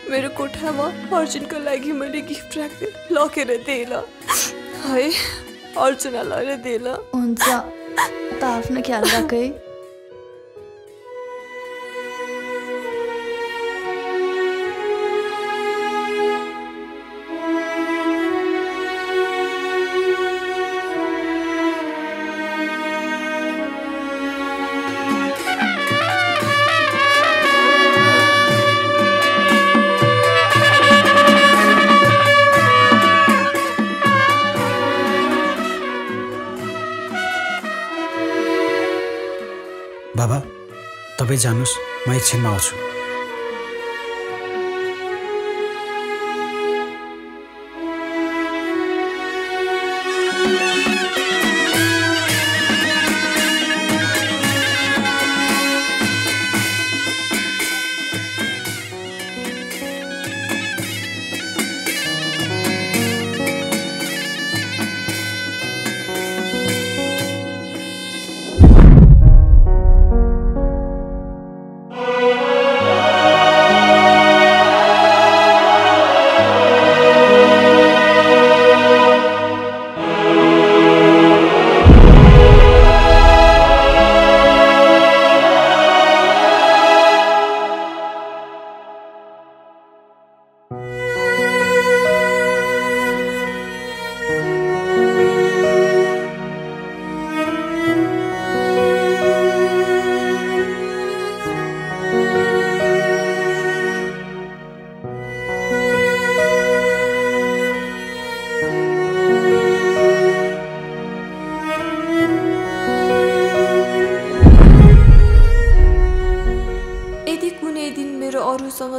मेरो कोठामा अर्जुनको लागि मैले गिफ्ट राख्दै लगेर दिएँ ल है। अर्जुनलाई लगेर दिएँ ल। हुन्छ त आफ्नो ख्याल राख है। बाबा तपाईँ जानुहोस्, म एकछिनमा आउँछु।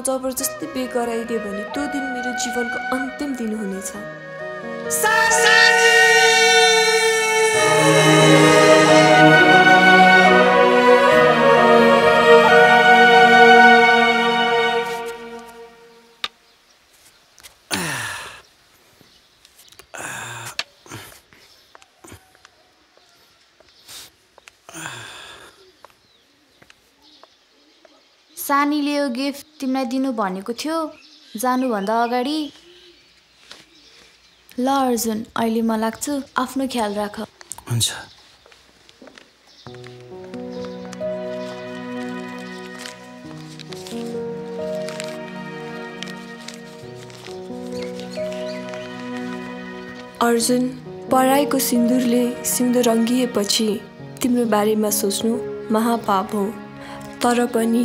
जबरजस्ती बे गराइदियो भने त्यो दिन मेरो जीवनको अन्तिम दिन हुनेछ। सानीले यो गिफ्ट तिमीलाई दिनु भनेको थियो जानुभन्दा अगाडि। ल अर्जुन, अहिले म लाग्छु, आफ्नो ख्याल राख। हुन्छ। अर्जुन, पढाइको सिन्दुरले सिउँदो रङ्गिएपछि तिम्रो बारेमा सोच्नु महापाप हो, तर पनि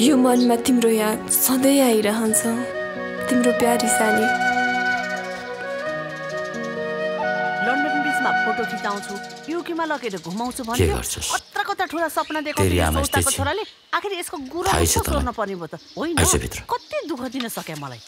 यो मनमा तिम्रो याद सधैँ आइरहन्छ तिम्रो प्यारी साली। लन्डन बीचमा फोटो खिचाउँछु युकेमा लगेर घुमाउँछु भन्यो कत्रा कत्रा ठुला सपना देखाउँछु छोराले आखिर यसको गुरु सोच्न पर्ने भयो त होइन कति दुःख दिन सके मलाई।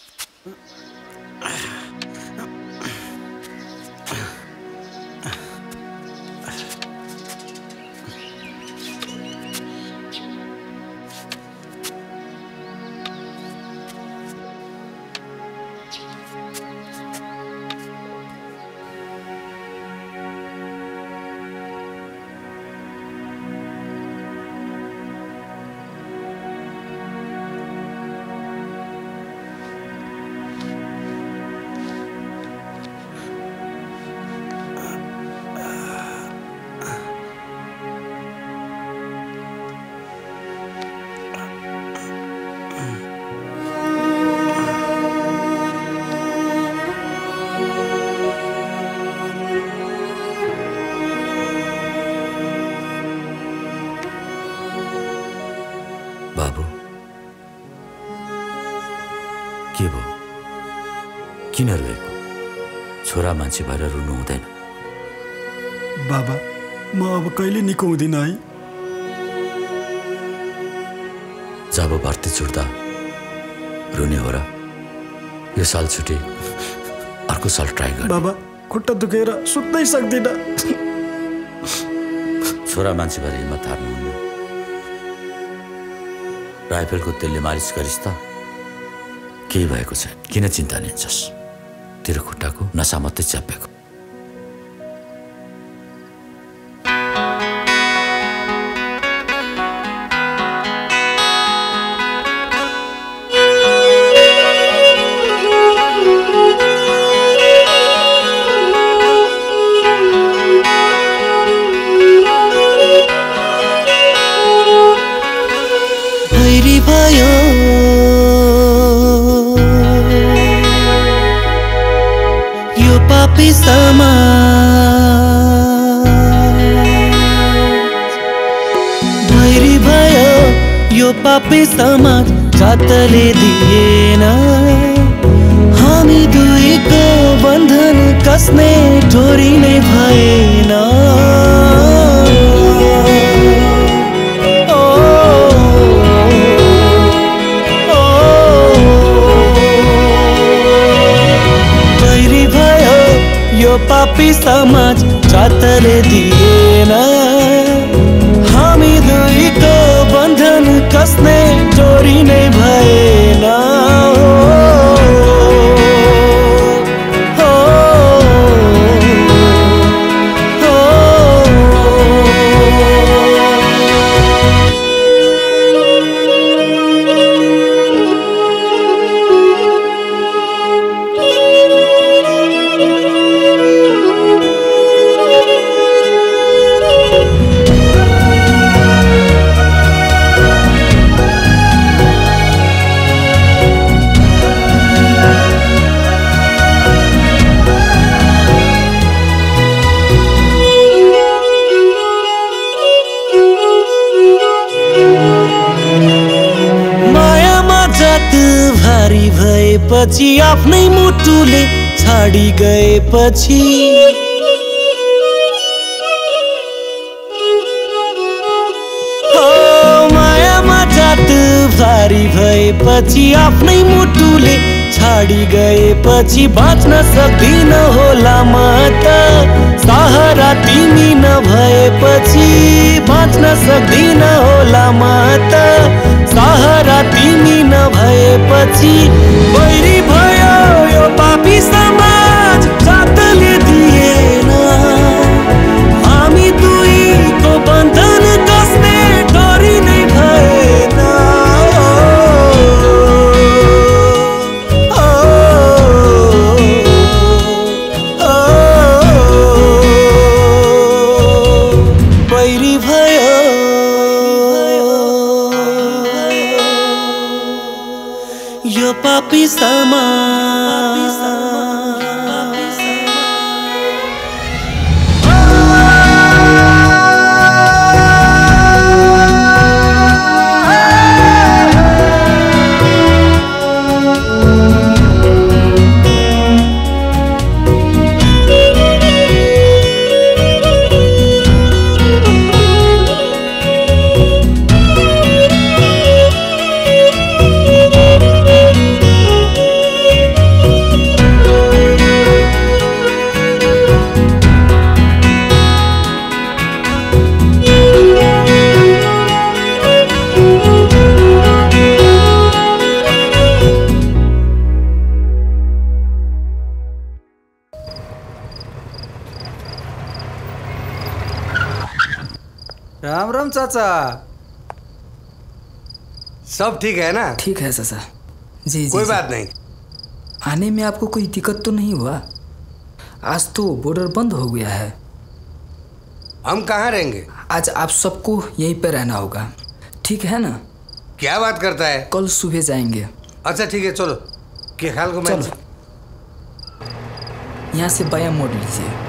के भयो किन रोएको? छोरा मान्छे भएर रुनु हुँदैन। बाबा म अब कहिले निको हुँदिन है। जब भर्ती छुट्दा रुने हो र? यो साल छुटे अर्को साल ट्राई गर। बाबा खुट्टा दुखेर सुत्नै सक्दिन। छोरा मान्छे भएर हिम्मत हार्नुहुन्न। राइफलको तेलले मालिस गरिस् त केही भएको छैन। किन चिन्ता लिन्छस्? तेरो खुट्टाको नसा मात्रै च्यापेको। भैरी भयो यो पापी समाज जातले दिएन हामी दुईको बन्धन कसले डोरी नै भएन। भैरी भयो यो पापी समाज जातले दिएन हामी दुईको बन्धन कसले डोरी नै भएन। भारी भएपछि आफ्नै मुटुले छाडी गएपछि मायामा जात भारी भएपछि आफ्नै मुटुले छाडी गएपछि बाँच्न सक्दिन होला म त सहारा तिमी नभएपछि बाँच्न सक्दिन होला म त सहारा तिमी नभएपछि। बैरी भयो यो पापी समाज जातले दिएन हामी दुईको बन्धन कसले डोरी नै भएन। बैरी भयो यो पापी समाज। चाचा, सब ठीक है ना? ठीक है चाचा जी। कोई बात नहीं। आने में आपको कोई दिक्कत तो नहीं हुआ? आज तो बॉर्डर बंद हो गया है। हम कहाँ रहेंगे? आज आप सबको यहीं पर रहना होगा, ठीक है ना? क्या बात करता है? कल सुबह जाएंगे। अच्छा ठीक है, चलो। क्या ख्याल को मैं यहाँ से बायां मोड़ लीजिए।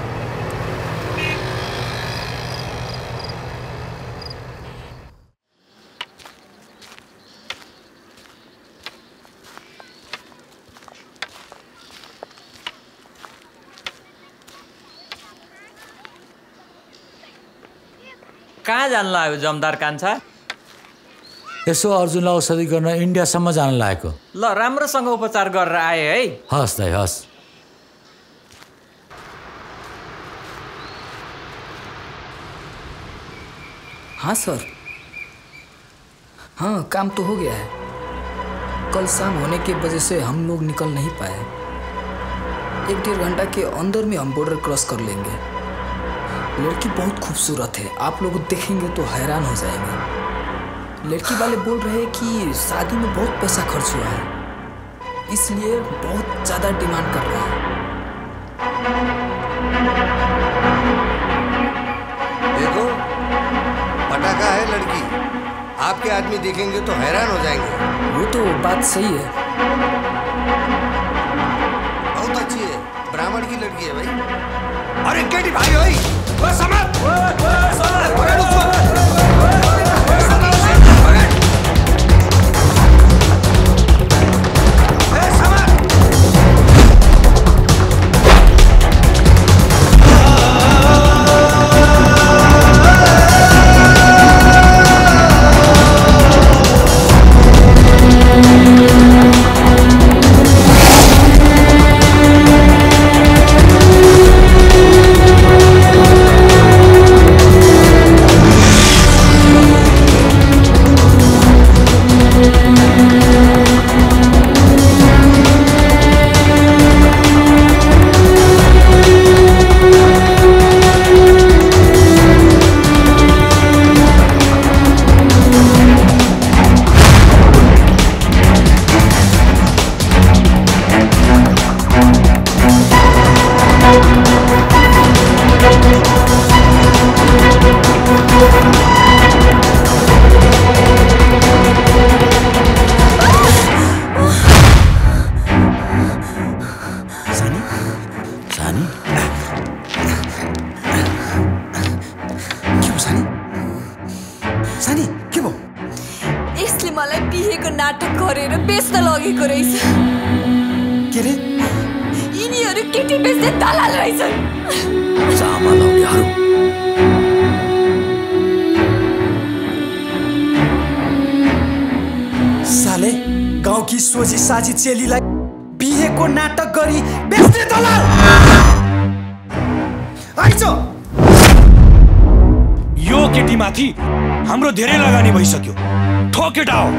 कहाँ जान लाग्यो जमदार कान्छा? यसो अर्जुनलाई औषधि गर्न इन्डियासम्म जान लागेको। ल राम्रोसँग उपचार गरेर आए है। हस् दाइ हस्। हाँ सर, हाँ काम तो हो गया है। कल शाम होने की वजह से हम लोग निकल नहीं पाए। 1-1.5 घंटा के अंदर में हम बॉर्डर क्रॉस कर लेंगे। लड़की बहुत खूबसूरत है, आप लोग देखेंगे तो हैरान हो जाएंगे। लड़की वाले बोल रहे हैं कि शादी में बहुत पैसा खर्च हुआ है, इसलिए बहुत ज़्यादा डिमांड कर रहा है। देखो पटाखा है लड़की, आपके आदमी देखेंगे तो हैरान हो जाएंगे। वो तो बात सही है। बहुत अच्छी है, ब्राह्मण की लड़की है भाई। अरे केटी भाई भाई साझी चेलीलाई बिहेको नाटक गरी बेच्ने दलाल आइज। यो केटीमाथि हाम्रो धेरै लगानी भइसक्यो, ठोकेटा हो।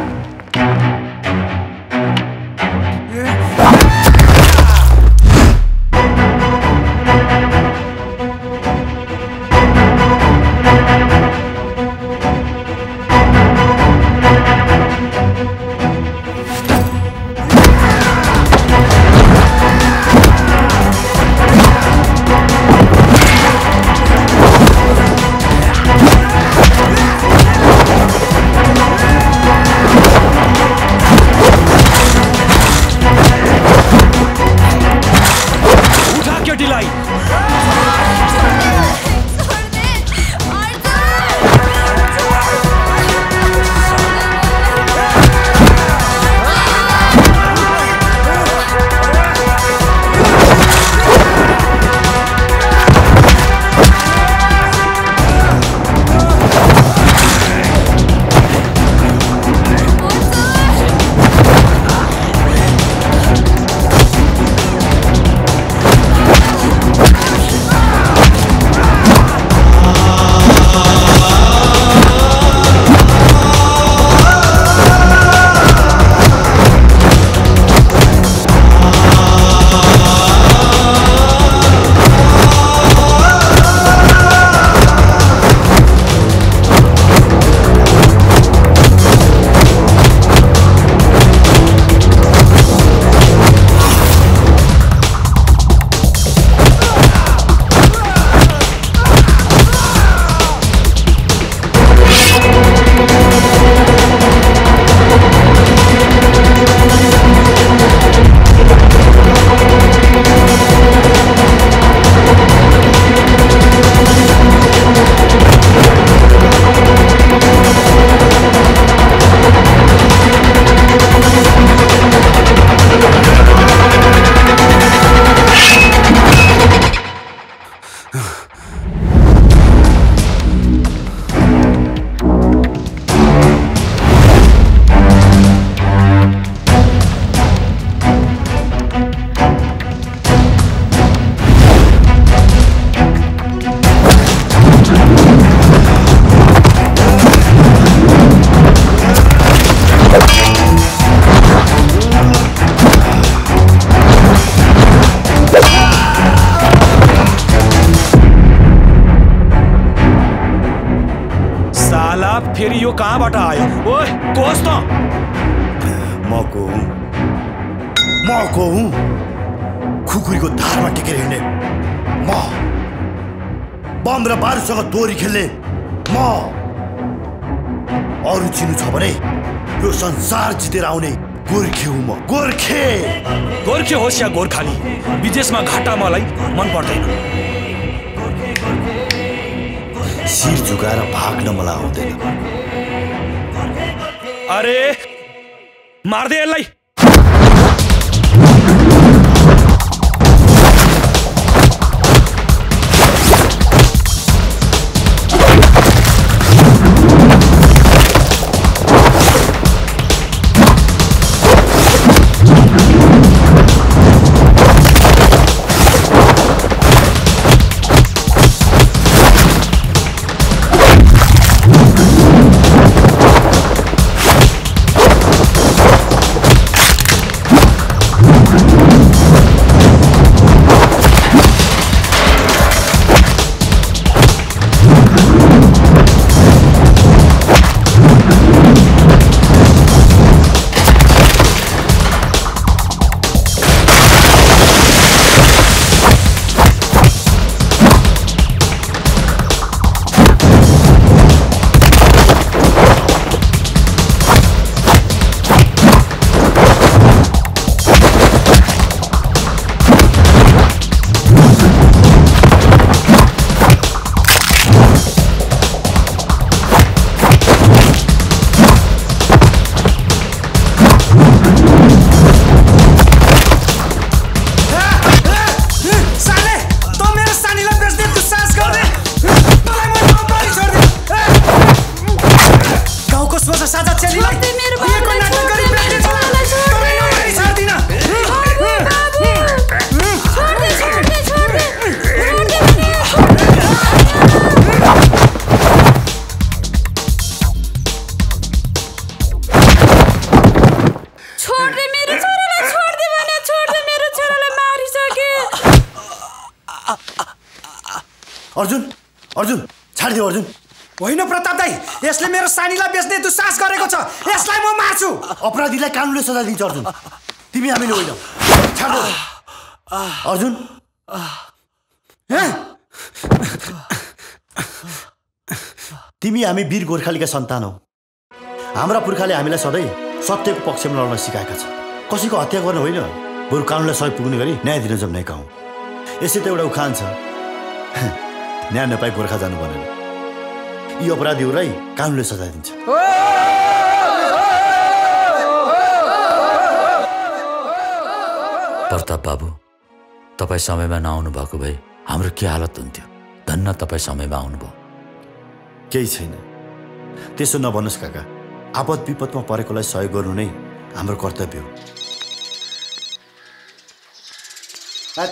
म को हुँ खुकुरीको धारमा टेकेर हिँड्ने म बम र बारुदसँग दोरी खेल्ने म अरू चिन्नु छ भने यो संसार जितेर आउने गोर्खे हुँ म गोर्खे होस् या गोर्खाली विदेशमा घाटा मलाई मन पर्दैन शिर झुकाएर भाग्न मलाई आउँदैन अरे मार्दे यसलाई अर्जुन छाडिदेऊ अर्जुन होइन प्रताप दाई यसले मेरो सानीलाई बेच्ने दुस्साहस गरेको छ यसलाई म मार्छु अपराधीलाई कानुनले सजाय दिन्छ अर्जुन तिमी हामीले होइन छाड्नु अर्जुन तिमी हामी वीर गोर्खालीका सन्तान हौ हाम्रा पुर्खाले हामीलाई सधैँ सत्यको पक्षमा लड्न सिकाएका छन् कसैको हत्या गर्न होइन बरु कानुनलाई सहयोग पुग्ने गरी न्याय दिन जम्नेका हौँ यसै त एउटा उखान छ न्याय नपाई गोर्खा जानु भनेर यी अपराधीहरूलाई कानुनले सजाय दिन्छ प्रताप बाबु तपाईँ समयमा नआउनु भएको भए हाम्रो के हालत हुन्थ्यो धन्न तपाईँ समयमा आउनुभयो केही छैन त्यसो नभन्नुहोस् काका आपद विपदमा परेकोलाई सहयोग गर्नु नै हाम्रो कर्तव्य हो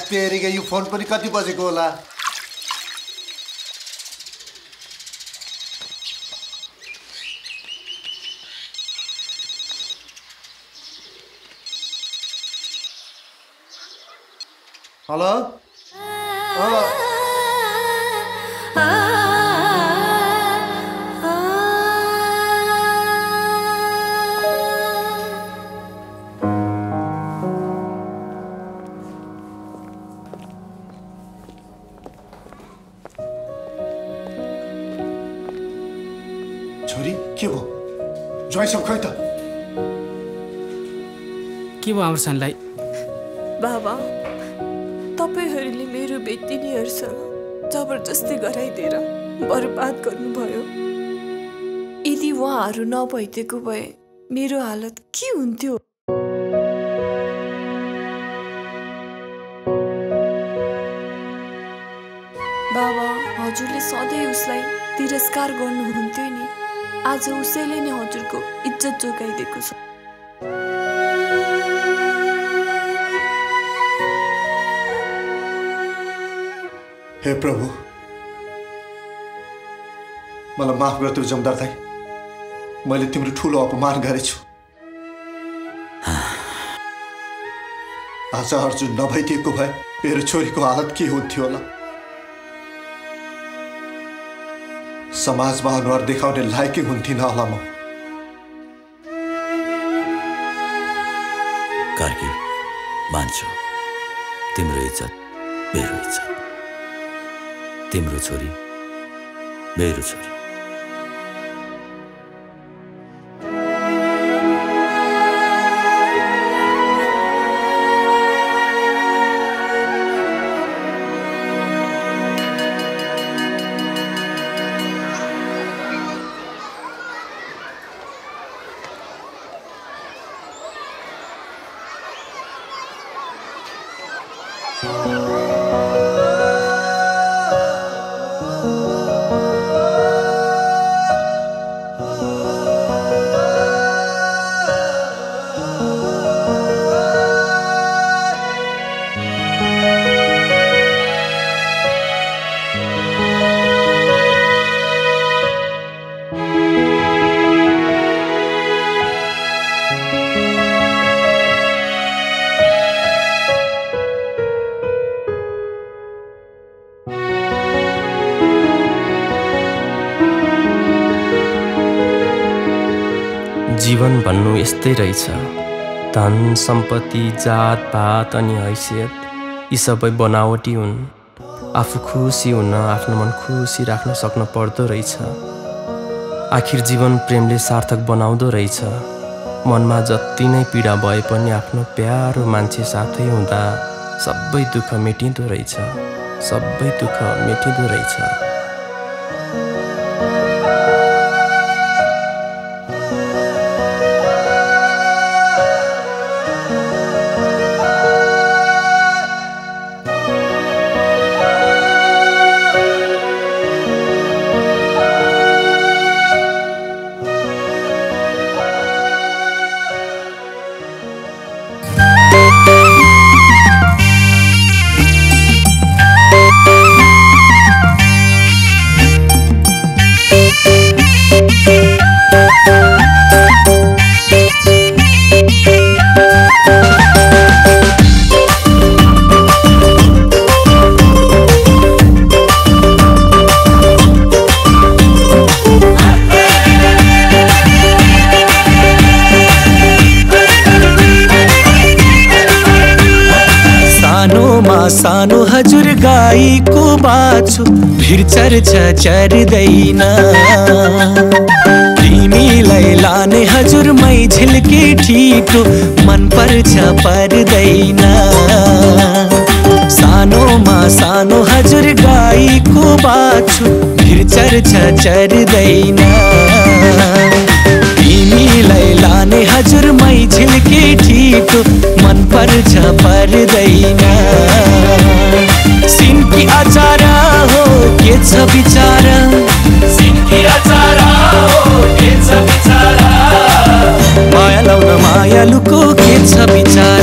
तेरिका यो फोन पनि कति बजेको होला हेलो छोरी के भयो ज्वाइँ सब खै त के भयो हाम्रो सानलाई बाबा तपाईहरूले मेरो बेटिनीहरूसँग जबरजस्ती गराइदिएर बर्बाद गर्नुभयो यदि उहाँहरू नभइदिएको भए मेरो हालत के हुन्थ्यो बाबा हजुरले सधैँ उसलाई तिरस्कार गर्नुहुन्थ्यो नि आज उसैले नै हजुरको इज्जत जोगाइदिएको छ हे प्रभु मलाई माफ गर्छु जमदार दाई मैले तिम्रो ठुलो अपमान गरेछु आज अर्जुन नभइदिएको भए मेरो छोरीको हालत के हुन्थ्यो होला समाजमा अनुहार देखाउने लायकै हुन्थिन होला म कार्की मान्छु तिम्रो इज्जत मेरो इज्जत, तिम्रो छोरी मेरो छोरी। जीवन भन्नु यस्तै रहेछ। धन सम्पत्ति जात पात अनि हैसियत यी सबै बनावटी हुन्। आफू खुसी हुन आफ्नो मन खुसी राख्न सक्न पर्दो रहेछ। आखिर जीवन प्रेमले सार्थक बनाउँदो रहेछ। मनमा जति नै पीडा भए पनि आफ्नो प्यारो मान्छे साथै हुँदा सबै दुःख मेटिँदो रहेछ, सबै दुःख मेटिँदो रहेछ। सानो हजुर गाईको बाछु भिर चर्छ चर्दैन। तिमीलाई लाने हजुर मै झिल्के ठिटो मन पर्छ पर्दैन। सानोमा सानो हजुर गाईको बाछु भिर चर्छ चर्दैन। तिमीलाई लाने हजुर मै झिल्के ठिटो मन पर्छ पर्दैन। सिन्की अचार हो के छ विचार, सिन्की अचार हो के छ विचार, माया लाउन मायालुको के छ विचार।